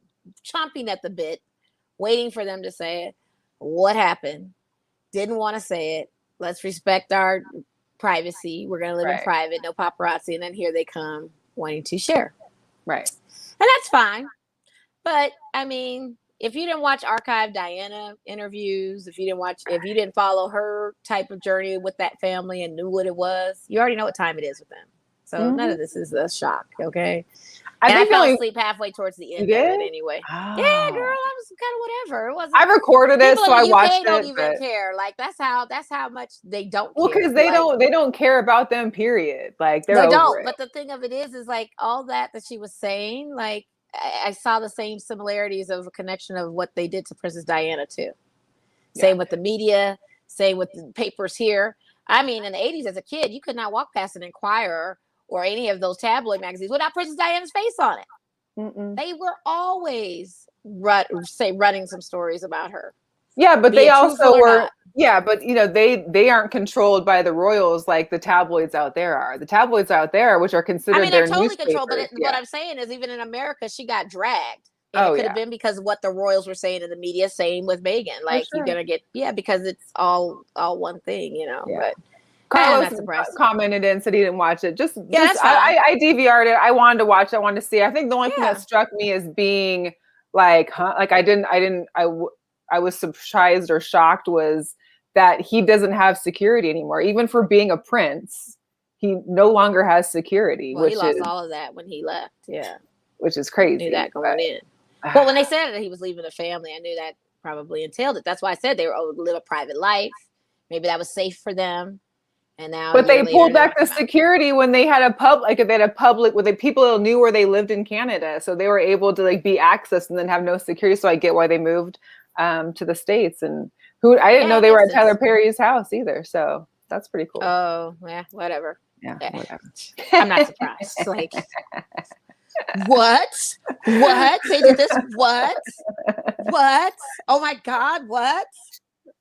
Speaker 2: chomping at the bit, waiting for them to say it. What happened? Didn't want to say it. Let's respect our privacy. We're going to live in private, no paparazzi. And then here they come wanting to share.
Speaker 1: Right.
Speaker 2: And that's fine. But I mean, if you didn't watch archived Diana interviews, if you didn't follow her type of journey with that family and knew what it was, you already know what time it is with them. So none of this is a shock, okay? I fell asleep halfway towards the end of it anyway. Oh. Yeah, girl, I was kind of whatever. It wasn't.
Speaker 1: I recorded it, so I watched it.
Speaker 2: Don't even care. Like that's how much they don't.
Speaker 1: Well, because they don't care about them. Period. Like they don't.
Speaker 2: But the thing of it is like all that she was saying. Like I saw the same similarities of a connection of what they did to Princess Diana too. Same with the media. Same with the papers here. I mean, in the 80s, as a kid, you could not walk past an Inquirer or any of those tabloid magazines without Princess Diana's face on it. Mm-mm. They were always running some stories about her.
Speaker 1: Yeah, but they also were. Yeah, but they aren't controlled by the royals like the tabloids out there are. The tabloids out there, which are considered they're totally controlled.
Speaker 2: But what I'm saying is, even in America, she got dragged. And it could have been because of what the royals were saying in the media. Same with Meghan. Like you're gonna get because it's all one thing, Yeah. But
Speaker 1: Carlos commented and said he didn't watch it. I DVR'd it. I wanted to watch it. I wanted to see. I think the only thing that struck me as being like, I was surprised or shocked was that he doesn't have security anymore. Even for being a prince, he no longer has security.
Speaker 2: Well, he lost all of that when he left. Yeah.
Speaker 1: Which is crazy.
Speaker 2: I knew that going in. Well, when they said that he was leaving the family, I knew that probably entailed it. That's why I said they were able to live a private life. Maybe that was safe for them. And now,
Speaker 1: but they pulled back the security when they had where people knew where they lived in Canada, so they were able to be accessed and then have no security. So I get why they moved to the States. And I didn't know they were at Tyler Perry's house either. So that's pretty cool.
Speaker 2: Oh yeah, whatever.
Speaker 1: Yeah, whatever.
Speaker 2: I'm not surprised. Like what? They did this? What? Oh my God! What?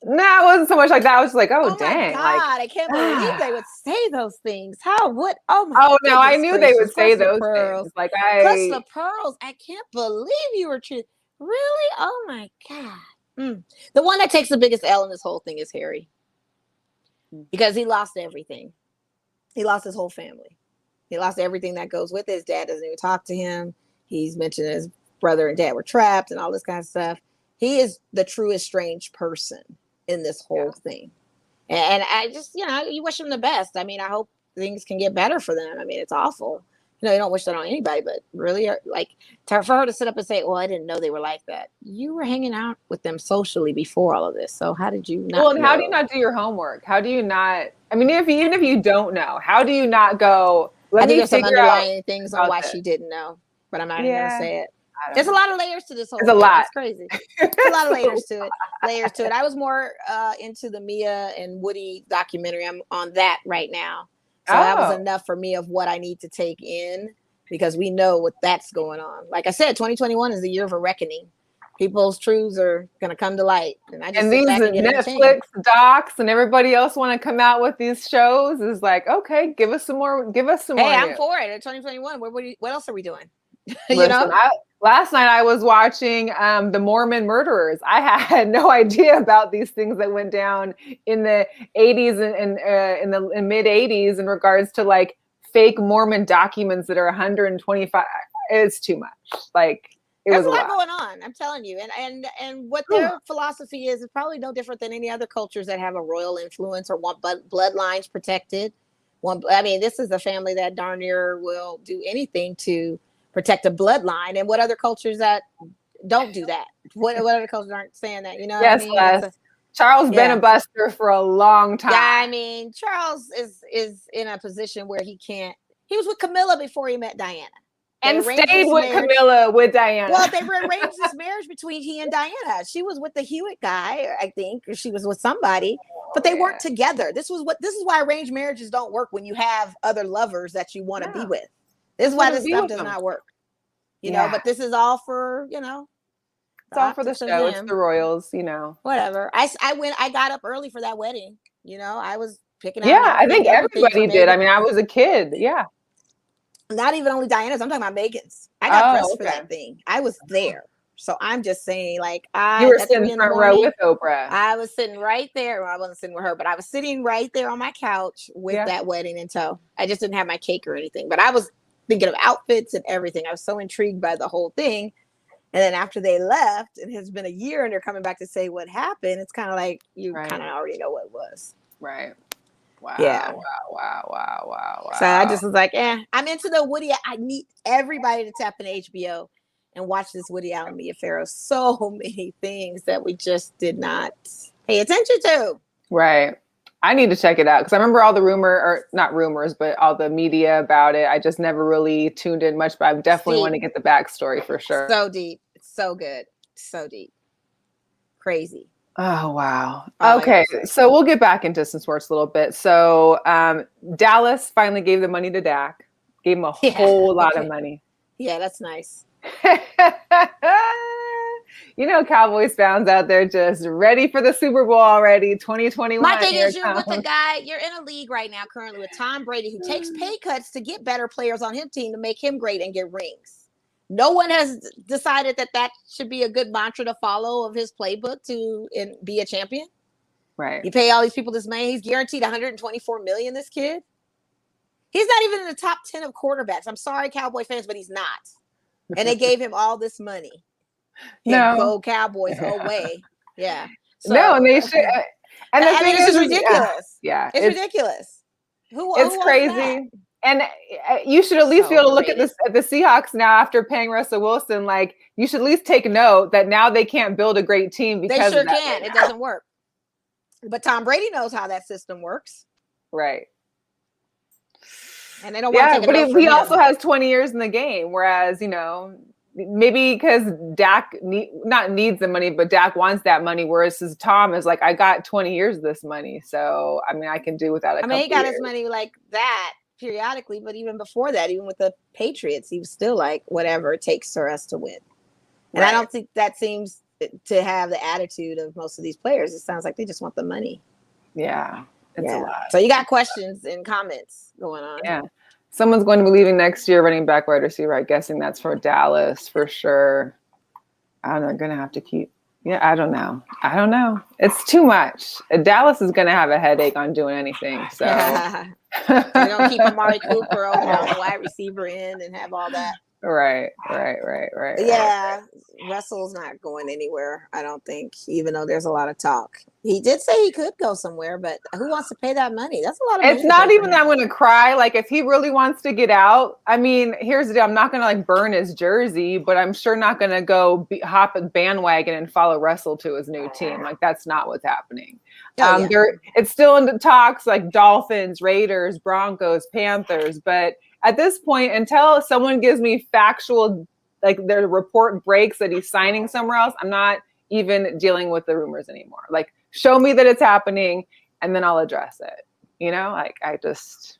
Speaker 1: No, it wasn't so much like that. I was like, oh dang.
Speaker 2: My God, I can't believe they would say those things. How would
Speaker 1: no, I knew they would say those things. Like
Speaker 2: plus the pearls. I can't believe you were treated. Really? Oh my God. The one that takes the biggest L in this whole thing is Harry. Because he lost everything. He lost his whole family. He lost everything that goes with it. His dad doesn't even talk to him. He's mentioned his brother and dad were trapped and all this kind of stuff. He is the true estranged person in this whole thing. And I just, you wish him the best. I mean, I hope things can get better for them. I mean, it's awful. You don't wish that on anybody, but really, for her to sit up and say, well, I didn't know they were like that. You were hanging out with them socially before all of this. So how did you not
Speaker 1: Well, and how do you not do your homework? How do you not, I mean, even if you don't know, how do you not go,
Speaker 2: I think there's some underlying things on why she didn't know, but I'm not even going to say it. There's a lot of layers to this whole thing. It's crazy. There's a lot of layers to it. I was more into the Mia and Woody documentary. I'm on that right now. So that was enough for me of what I need to take in because we know what that's going on. Like I said, 2021 is the year of a reckoning. People's truths are going to come to light.
Speaker 1: And these Netflix docs and everybody else want to come out with these shows is like, okay, give us some more. Hey,
Speaker 2: I'm for it. In 2021, what else are we doing?
Speaker 1: Listen, last night I was watching the Mormon murderers. I had no idea about these things that went down in the 80s and in the mid 80s in regards to fake Mormon documents that are 125. It's too much.
Speaker 2: There's a lot going on. I'm telling you, and what their philosophy is probably no different than any other cultures that have a royal influence or want bloodlines protected. This is a family that darn near will do anything to protect a bloodline. And what other cultures that don't do that. What other coaches aren't saying that? You know
Speaker 1: Yes,
Speaker 2: what I mean?
Speaker 1: Les. Charles been
Speaker 2: Yeah.
Speaker 1: a buster for a long time.
Speaker 2: Yeah, I mean, Charles is in a position where he can't. He was with Camilla before he met Diana.
Speaker 1: And stayed with Camilla with Diana.
Speaker 2: Well, they rearranged this marriage between he and Diana. She was with the Hewitt guy, I think, or she was with somebody, but they weren't together. This is why arranged marriages don't work when you have other lovers that you want to be with. This is why this stuff does not work. You know, but this is all for, you know.
Speaker 1: It's all for the show. It's the royals, you know.
Speaker 2: Whatever. I got up early for that wedding. You know, I was picking out.
Speaker 1: Yeah, I think everybody did. I mean, I was a kid. Yeah.
Speaker 2: Not even only Diana's. I'm talking about Megan's. I got dressed for that thing. I was there. So I'm just saying, like,
Speaker 1: you were sitting front row with Oprah.
Speaker 2: I was sitting right there. Well, I wasn't sitting with her, but I was sitting right there on my couch with that wedding in tow. I just didn't have my cake or anything, but I was thinking of outfits and everything. I was so intrigued by the whole thing. And then after they left, it has been a year and they're coming back to say what happened. It's kind of like you kind of already know what it was.
Speaker 1: Right. Wow.
Speaker 2: Yeah.
Speaker 1: Wow.
Speaker 2: So I just was like, I'm into the Woody. I need everybody to tap in HBO and watch this Woody Allen Mia Farrow. So many things that we just did not pay attention to.
Speaker 1: Right. I need to check it out because I remember all the not rumors, but all the media about it. I just never really tuned in much, but I definitely want to get the backstory for sure.
Speaker 2: So deep. It's so good. So deep. Crazy.
Speaker 1: Oh, wow. Okay. So we'll get back into some sports a little bit. So Dallas finally gave the money to Dak, gave him a whole lot of money.
Speaker 2: Yeah, that's nice.
Speaker 1: You know, Cowboys fans out there just ready for the Super Bowl already, 2021.
Speaker 2: My thing is, you're with a guy, you're in a league right now currently with Tom Brady, who takes pay cuts to get better players on his team to make him great and get rings. No one has decided that should be a good mantra to follow of his playbook to be a champion.
Speaker 1: Right.
Speaker 2: You pay all these people this money. He's guaranteed $124 million, this kid. He's not even in the top 10 of quarterbacks. I'm sorry, Cowboy fans, but he's not. And they gave him all this money. Go Cowboys away. Yeah. So,
Speaker 1: no, and they should. And the thing
Speaker 2: is ridiculous.
Speaker 1: Yeah.
Speaker 2: It's ridiculous.
Speaker 1: It's crazy. And you should at least be able to look at the Seahawks now after paying Russell Wilson. Like, you should at least take note that now they can't build a great team because
Speaker 2: they sure can. It doesn't work. But Tom Brady knows how that system works.
Speaker 1: Right.
Speaker 2: And they don't want to take
Speaker 1: but he also has 20 years in the game, whereas, you know, maybe because Dak not needs the money, but Dak wants that money, whereas Tom is like, I got 20 years of this money, so I mean, I can do without it.
Speaker 2: I mean, he got his money like that periodically, but even before that, even with the Patriots, he was still like, whatever it takes for us to win. And I don't think that seems to have the attitude of most of these players. It sounds like they just want the money.
Speaker 1: Yeah, it's a lot.
Speaker 2: So you got questions and comments going on.
Speaker 1: Yeah. Someone's going to be leaving next year, running back, wide receiver. I'm guessing that's for Dallas for sure. I don't know. Going to have to keep. Yeah, I don't know. It's too much. Dallas is going to have a headache on doing anything. So
Speaker 2: you don't keep Amari Cooper over on the wide receiver end and have all that.
Speaker 1: Right.
Speaker 2: Yeah, Russell's not going anywhere, I don't think, even though there's a lot of talk. He did say he could go somewhere, but who wants to pay that money? That's a lot of money.
Speaker 1: It's not even that I'm going to cry. Like, if he really wants to get out, I mean, here's the deal. I'm not going to like burn his jersey, but I'm sure not going to go hop a bandwagon and follow Russell to his new team. Like, that's not what's happening. It's still in the talks, like Dolphins, Raiders, Broncos, Panthers, but at this point, until someone gives me factual, like their report breaks that he's signing somewhere else, I'm not even dealing with the rumors anymore. Like, show me that it's happening and then I'll address it. You know, like I just,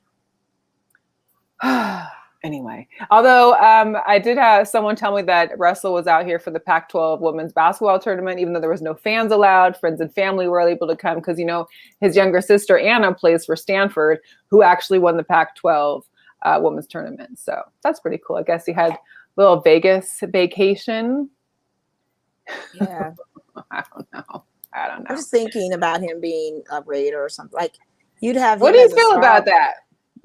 Speaker 1: anyway. Although I did have someone tell me that Russell was out here for the Pac-12 women's basketball tournament, even though there was no fans allowed. Friends and family were able to come because, you know, his younger sister, Anna, plays for Stanford, who actually won the Pac-12 women's tournament. So that's pretty cool. I guess he had a little Vegas vacation.
Speaker 2: Yeah.
Speaker 1: I don't know.
Speaker 2: I'm just thinking about him being a Raider or something. Like, you'd have.
Speaker 1: What do you feel about that?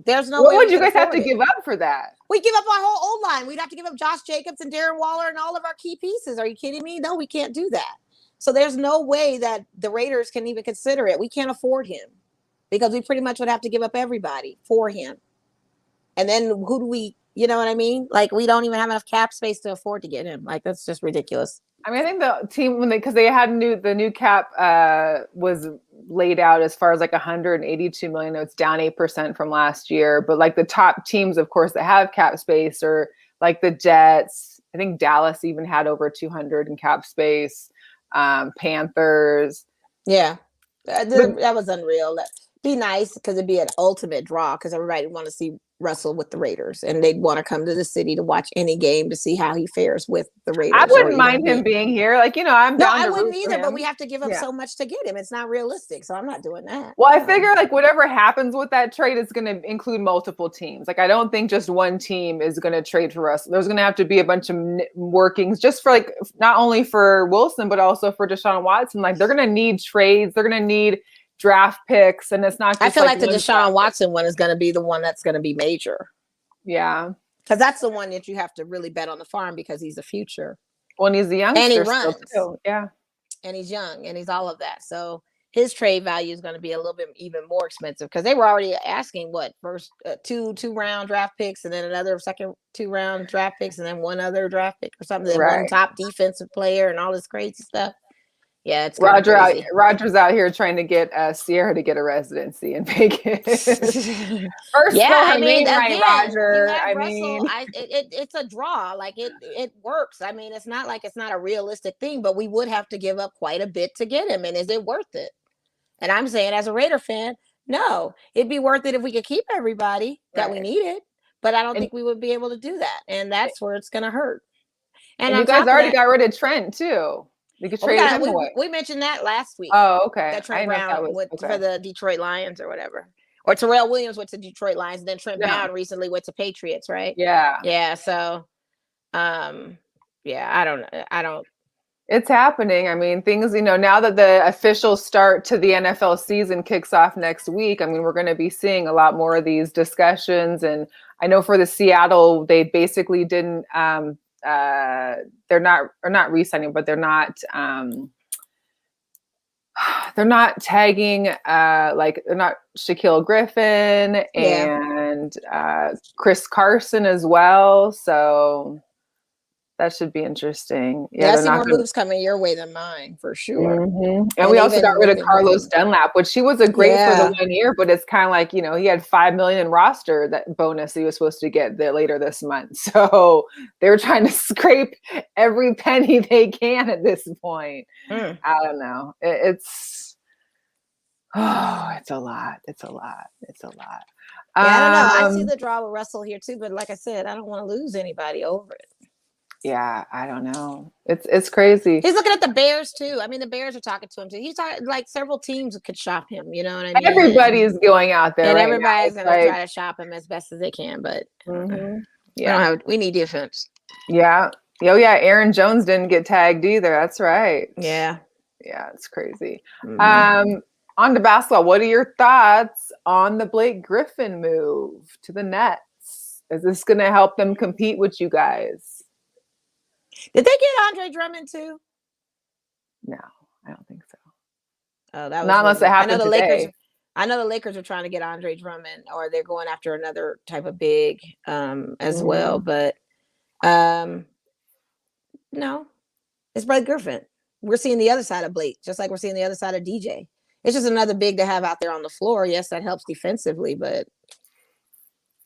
Speaker 2: There's no.
Speaker 1: What would you guys have to give up for that?
Speaker 2: We give up our whole old line. We'd have to give up Josh Jacobs and Darren Waller and all of our key pieces. Are you kidding me? No, we can't do that. So there's no way that the Raiders can even consider it. We can't afford him because we pretty much would have to give up everybody for him. And then who do we You know what I mean? Like we don't even have enough cap space to afford to get him. Like that's just ridiculous.
Speaker 1: I mean, I think the team because they had the new cap was laid out as far as like 182 million. It's down 8% from last year. But like the top teams, of course, that have cap space are like the Jets. I think Dallas even had over 200 in cap space. Panthers.
Speaker 2: Yeah, that was unreal. That'd be nice because it'd be an ultimate draw because everybody would want to see Russell with the Raiders, and they'd want to come to the city to watch any game to see how he fares with the Raiders.
Speaker 1: I wouldn't mind him being here. Like, I'm
Speaker 2: no,
Speaker 1: down
Speaker 2: I
Speaker 1: to
Speaker 2: wouldn't
Speaker 1: root for
Speaker 2: either.
Speaker 1: him.
Speaker 2: But we have to give up so much to get him. It's not realistic, so I'm not doing that.
Speaker 1: Well, I figure like whatever happens with that trade is going to include multiple teams. Like, I don't think just one team is going to trade for Russell. There's going to have to be a bunch of workings just for like not only for Wilson but also for Deshaun Watson. Like, they're going to need trades. They're going to need draft picks, and it's not. Just
Speaker 2: I feel like the Deshaun Watson one is going to be the one that's going to be major.
Speaker 1: Yeah,
Speaker 2: because that's the one that you have to really bet on the farm because he's the future.
Speaker 1: Well, and he's the youngster,
Speaker 2: and he runs.
Speaker 1: Too. Yeah,
Speaker 2: and he's young, and he's all of that. So his trade value is going to be a little bit even more expensive because they were already asking first two round draft picks, and then another second 2-round draft picks, and then one other draft pick or something. Right. One top defensive player and all this crazy stuff. Yeah, it's
Speaker 1: Roger's out here trying to get Sierra to get a residency in Vegas. First,
Speaker 2: yeah,
Speaker 1: Roger.
Speaker 2: It's a draw. Like it works. I mean, it's not like it's not a realistic thing, but we would have to give up quite a bit to get him. And is it worth it? And I'm saying, as a Raider fan, no, it'd be worth it if we could keep everybody that we needed. But I don't think we would be able to do that, and that's where it's going to hurt.
Speaker 1: And you guys already got rid of Trent too. We could trade him away.
Speaker 2: We mentioned that last week.
Speaker 1: Oh, okay.
Speaker 2: That Trent Brown for the Detroit Lions or whatever. Or Terrell Williams went to Detroit Lions, and then Trent Brown recently went to Patriots, right?
Speaker 1: Yeah.
Speaker 2: Yeah. So, I don't.
Speaker 1: It's happening. I mean, things, now that the official start to the NFL season kicks off next week, I mean, we're going to be seeing a lot more of these discussions. And I know for the Seattle, they basically didn't, they're not re-signing, but they're not tagging they're not Shaquille Griffin and Chris Carson as well. So that should be interesting.
Speaker 2: Yeah, I see more moves coming your way than mine for sure.
Speaker 1: Mm-hmm. And we also got rid of Carlos Dunlap, which he was great for the 1 year, but it's kind of like, he had $5 million in roster that bonus he was supposed to get later this month. So they were trying to scrape every penny they can at this point. I don't know. It's a lot. It's a lot.
Speaker 2: Yeah, I don't know. I see the draw with Russell here too, but like I said, I don't want to lose anybody over it.
Speaker 1: Yeah, I don't know. It's crazy.
Speaker 2: He's looking at the Bears too. I mean, the Bears are talking to him too. He's talking like several teams could shop him. You know what I mean?
Speaker 1: Everybody's going out there,
Speaker 2: and
Speaker 1: right
Speaker 2: everybody's going to try to shop him as best as they can. But we need defense.
Speaker 1: Yeah. Oh yeah. Aaron Jones didn't get tagged either. That's right.
Speaker 2: Yeah.
Speaker 1: Yeah, it's crazy. On to basketball. What are your thoughts on the Blake Griffin move to the Nets? Is this going to help them compete with you guys?
Speaker 2: Did they get Andre Drummond too?
Speaker 1: No, I don't think so.
Speaker 2: Oh, that was
Speaker 1: not unless it happened today.
Speaker 2: I know the Lakers are trying to get Andre Drummond, or they're going after another type of big as well. But no, it's Blake Griffin. We're seeing the other side of Blake, just like we're seeing the other side of DJ. It's just another big to have out there on the floor. Yes, that helps defensively, but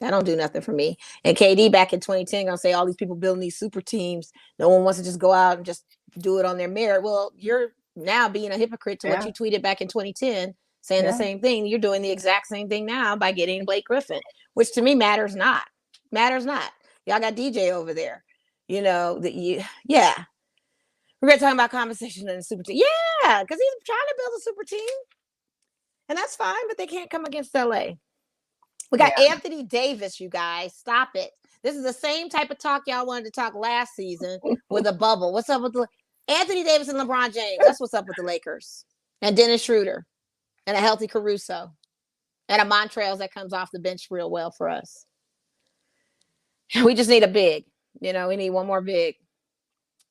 Speaker 2: that don't do nothing for me. And KD back in 2010 gonna say all these people building these super teams. No one wants to just go out and just do it on their merit. Well, you're now being a hypocrite to what you tweeted back in 2010, saying the same thing. You're doing the exact same thing now by getting Blake Griffin, which to me matters not. Y'all got DJ over there. We're gonna talk about compensation in the super team. Yeah, because he's trying to build a super team. And that's fine, but they can't come against LA. We got Anthony Davis, you guys. Stop it. This is the same type of talk y'all wanted to talk last season with a bubble. What's up with Anthony Davis and LeBron James? That's what's up with the Lakers. And Dennis Schroeder. And a healthy Caruso. And a Montrezl that comes off the bench real well for us. We just need a big. We need one more big.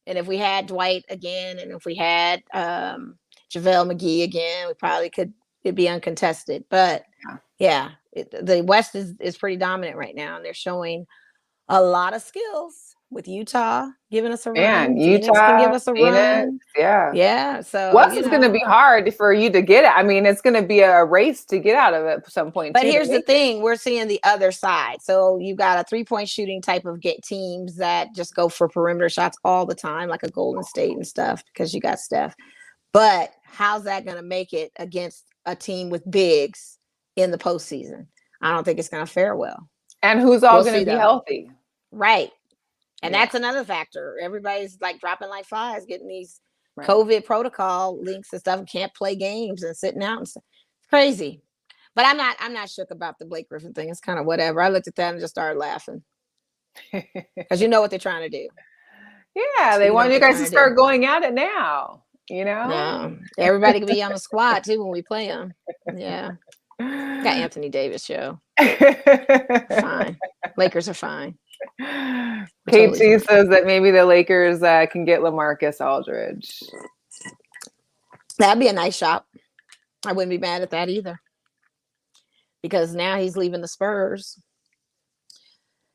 Speaker 2: And if we had Dwight again, and if we had JaVale McGee again, we probably it'd be uncontested. But the West is pretty dominant right now, and they're showing a lot of skills with Utah giving us a
Speaker 1: Man,
Speaker 2: run. Phoenix can give
Speaker 1: Utah,
Speaker 2: us a
Speaker 1: Phoenix,
Speaker 2: run.
Speaker 1: yeah.
Speaker 2: Yeah. So,
Speaker 1: West is going to be hard for you to get it. I mean, it's going to be a race to get out of it at some point.
Speaker 2: But
Speaker 1: too,
Speaker 2: here's the thing: we're seeing the other side. So you got a 3-point shooting type of teams that just go for perimeter shots all the time, like a Golden State and stuff, because you got Steph. But how's that going to make it against a team with bigs in the postseason? I don't think it's going to fare well.
Speaker 1: And who's all going to be healthy?
Speaker 2: Right. And that's another factor. Everybody's like dropping like flies, getting these COVID protocol links and stuff, and can't play games and sitting out and stuff. It's crazy. But I'm not shook about the Blake Griffin thing. It's kind of whatever. I looked at that and just started laughing. Because you know what they're trying to do.
Speaker 1: Yeah, they want you guys to start going at it now. You know?
Speaker 2: No. Everybody can be on the squad too when we play them. Yeah. Got Anthony Davis show. Fine. Lakers are fine.
Speaker 1: KT says that maybe the Lakers can get LaMarcus Aldridge.
Speaker 2: That'd be a nice shop. I wouldn't be mad at that either. Because now he's leaving the Spurs.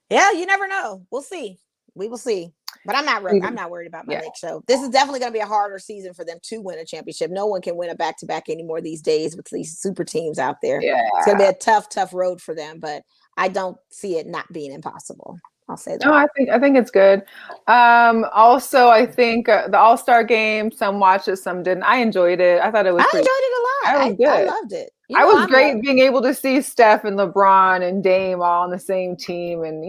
Speaker 2: Yeah, you never know. We'll see. We will see. But I'm not worried about my Lakers. So this is definitely going to be a harder season for them to win a championship. No one can win a back-to-back anymore these days with these super teams out there.
Speaker 1: Yeah.
Speaker 2: It's going to be a tough road for them, but I don't see it not being impossible. I'll say that.
Speaker 1: No, I think it's good. Also, I think the All-Star game, some watched it, some didn't. I enjoyed it. I thought it was
Speaker 2: enjoyed it a lot. I loved it.
Speaker 1: I was great being able to see Steph and LeBron and Dame all on the same team, and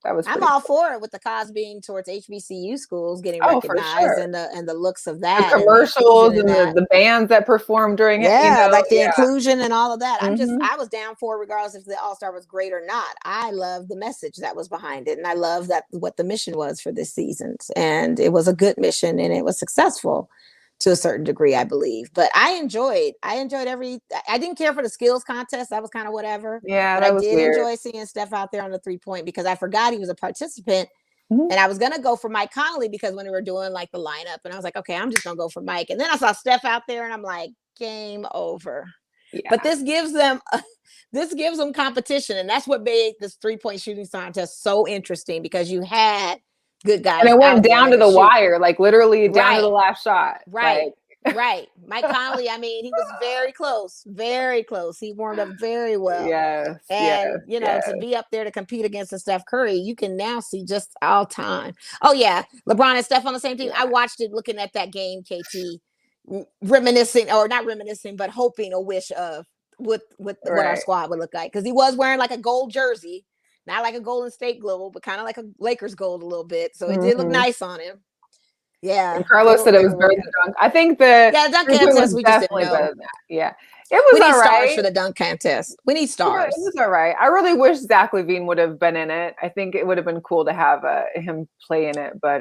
Speaker 1: that was.
Speaker 2: I'm all for it with the cause being towards HBCU schools getting recognized and the looks of that,
Speaker 1: the commercials and the bands that performed during it.
Speaker 2: Like the inclusion and all of that. I was down for it regardless if the All-Star was great or not. I love the message that was behind it, and I love that what the mission was for this season, and it was a good mission and it was successful to a certain degree, I believe. But I enjoyed I didn't care for the skills contest. That was kind of whatever.
Speaker 1: Yeah,
Speaker 2: but I did enjoy seeing Steph out there on the 3-point because I forgot he was a participant. And I was going to go for Mike Conley because when we were doing like the lineup, and I was like, okay, I'm just going to go for Mike. And then I saw Steph out there and I'm like, game over. Yeah. But this gives them competition. And that's what made this 3-point shooting contest so interesting because you had good guys.
Speaker 1: And it went down to the wire, like literally down to the last shot.
Speaker 2: Right. Right. Mike Conley, I mean, he was very close. Very close. He warmed up very well.
Speaker 1: Yes.
Speaker 2: And, to be up there to compete against the Steph Curry, you can now see just all time. Oh, yeah. LeBron and Steph on the same team. I watched it looking at that game, KT, reminiscing, or not reminiscing, but hoping a wish of what our squad would look like. Because he was wearing like a gold jersey. Not like a Golden State gold, but kind of like a Lakers gold a little bit. So it did look nice on him. Yeah.
Speaker 1: And Carlos said it was better than dunk. I think the
Speaker 2: dunk contest we just didn't know.
Speaker 1: Better than that. Yeah. It was all right.
Speaker 2: Stars for the dunk contest. We need stars.
Speaker 1: It was all right. I really wish Zach LaVine would have been in it. I think it would have been cool to have him play in it. But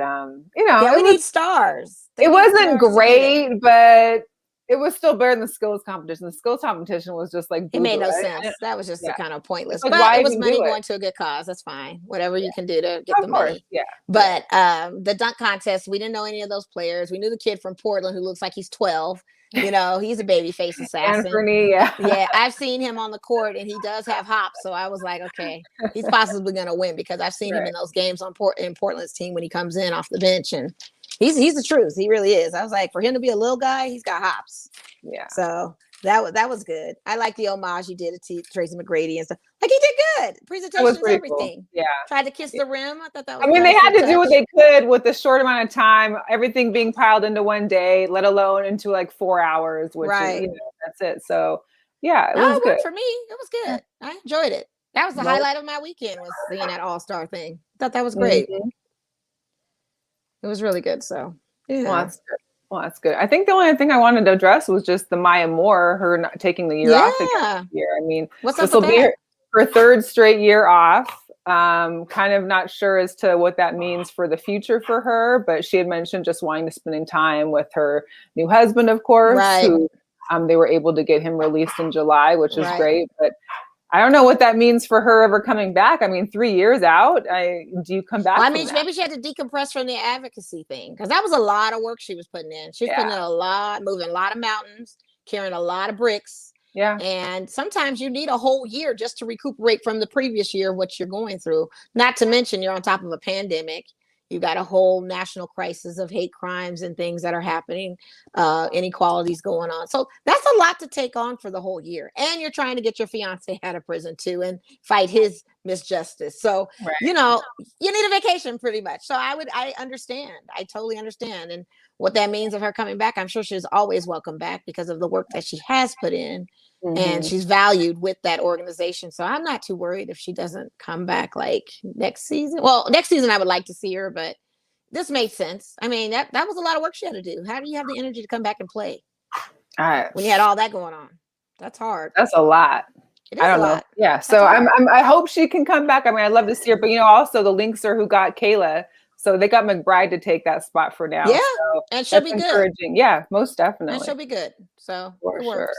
Speaker 2: we need stars.
Speaker 1: It wasn't great, but it was still better than the skills competition. The skills competition was just like
Speaker 2: it made no sense. That was just kind of pointless. But it was money going to a good cause. That's fine. Whatever you can do to get the money.
Speaker 1: Yeah.
Speaker 2: But the dunk contest, we didn't know any of those players. We knew the kid from Portland who looks like he's 12. He's a baby face assassin.
Speaker 1: Anthony,
Speaker 2: yeah, I've seen him on the court and he does have hops. So I was like, okay, he's possibly going to win because I've seen him in those games in Portland's team when he comes in off the bench and he's the truth. He really is. I was like, for him to be a little guy, he's got hops.
Speaker 1: Yeah.
Speaker 2: So that was good. I like the homage he did to Tracy McGrady and stuff. Like he did good. Presentations, everything.
Speaker 1: Cool. Yeah.
Speaker 2: Tried to kiss the rim. I thought that was.
Speaker 1: I mean, they had to do what they could with the short amount of time. Everything being piled into one day, let alone into like 4 hours, which is, that's it. So yeah, it was good
Speaker 2: for me. It was good. I enjoyed it. That was the highlight of my weekend was seeing that All-Star thing. I thought that was great. Mm-hmm. It was really good. So yeah.
Speaker 1: Well, that's good. I think the only thing I wanted to address was just the Maya Moore, her not taking the year off again. I mean, this will be her third straight year off. Kind of not sure as to what that means for the future for her, but she had mentioned just wanting to spending time with her new husband, of course, who they were able to get him released in July, which is great. But I don't know what that means for her ever coming back. I mean, 3 years out, do you come back?
Speaker 2: Well, I mean, maybe she had to decompress from the advocacy thing because that was a lot of work she was putting in. She was putting in a lot, moving a lot of mountains, carrying a lot of bricks.
Speaker 1: Yeah.
Speaker 2: And sometimes you need a whole year just to recuperate from the previous year, what you're going through. Not to mention you're on top of a pandemic. You got a whole national crisis of hate crimes and things that are happening, inequalities going on. So that's a lot to take on for the whole year. And you're trying to get your fiance out of prison too and fight his misjustice. So,
Speaker 1: Right.
Speaker 2: you know, you need a vacation pretty much. So I understand. I totally understand. And what that means of her coming back, I'm sure she's always welcome back because of the work that she has put in. And she's valued with that organization. So I'm not too worried if she doesn't come back like next season. Well, next season I would like to see her, but this made sense. I mean, that was a lot of work she had to do. How do you have the energy to come back and play when you had all that going on? That's hard.
Speaker 1: That's a lot.
Speaker 2: It is
Speaker 1: I don't
Speaker 2: a
Speaker 1: know.
Speaker 2: lot.
Speaker 1: Yeah. So I hope she can come back. I mean, I love to see her, but you know, also the Lynx are who got Kayla. So they got McBride to take that spot for now.
Speaker 2: Yeah.
Speaker 1: So
Speaker 2: And she'll be
Speaker 1: encouraging. Good. Yeah, most definitely.
Speaker 2: And she'll be good. So
Speaker 1: for
Speaker 2: it
Speaker 1: sure.
Speaker 2: works.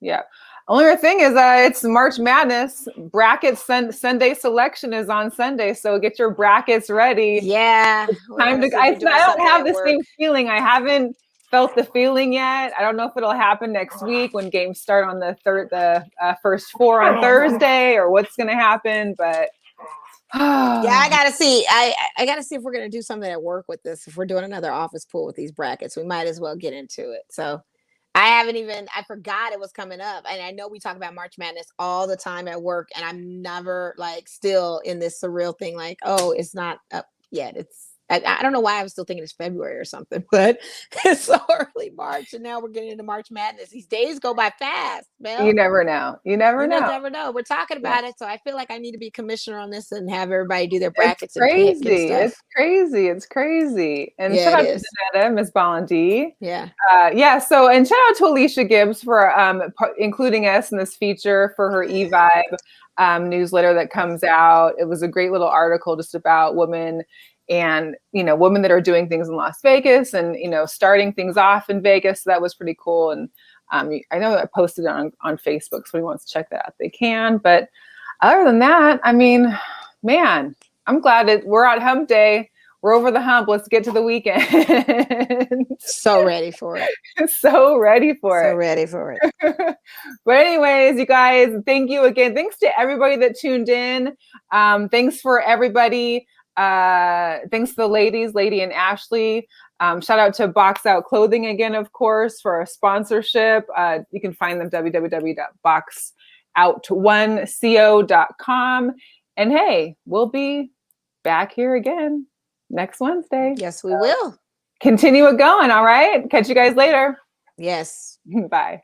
Speaker 1: Yeah. Only other thing is it's March Madness. Brackets Sunday selection is on Sunday. So get your brackets ready.
Speaker 2: Yeah.
Speaker 1: Time to, I don't have the same feeling. I haven't felt the feeling yet. I don't know if it'll happen next week when games start on the first four on Thursday or what's going to happen. But
Speaker 2: yeah, I gotta see. I gotta see if we're gonna do something at work with this. If we're doing another office pool with these brackets, we might as well get into it. So I forgot it was coming up. And I know we talk about March Madness all the time at work, and I'm never like still in this surreal thing like, oh, it's not up yet. I don't know why I was still thinking it's February or something, but it's so early March, and now we're getting into March Madness. These days go by fast, Mel.
Speaker 1: You never know. You never know.
Speaker 2: You never know. We're talking about it, so I feel like I need to be commissioner on this and have everybody do their brackets.
Speaker 1: It's crazy.
Speaker 2: And
Speaker 1: it's crazy. It's crazy. And
Speaker 2: Yeah,
Speaker 1: shout out
Speaker 2: it
Speaker 1: to
Speaker 2: is.
Speaker 1: Danetta, Miss Bondi.
Speaker 2: Yeah.
Speaker 1: Yeah. So, and shout out to Alicia Gibbs for including us in this feature for her eVibe newsletter that comes out. It was a great little article just about women and, you know, women that are doing things in Las Vegas and, you know, starting things off in Vegas. So that was pretty cool. And I know I posted it on Facebook, so anyone wants to check that out, they can. But other than that, I mean, man, I'm glad we're on hump day. We're over the hump. Let's get to the weekend.
Speaker 2: So ready for it.
Speaker 1: So ready for it.
Speaker 2: So ready for it.
Speaker 1: But anyways, you guys, thank you again. Thanks to everybody that tuned in. Thanks for everybody. Thanks to the ladies, Lady and Ashley. Shout out to Box Out Clothing again, of course, for a sponsorship. You can find them www.boxout1co.com. And hey, we'll be back here again next Wednesday.
Speaker 2: Yes, we will.
Speaker 1: Continue it going. All right. Catch you guys later.
Speaker 2: Yes.
Speaker 1: Bye.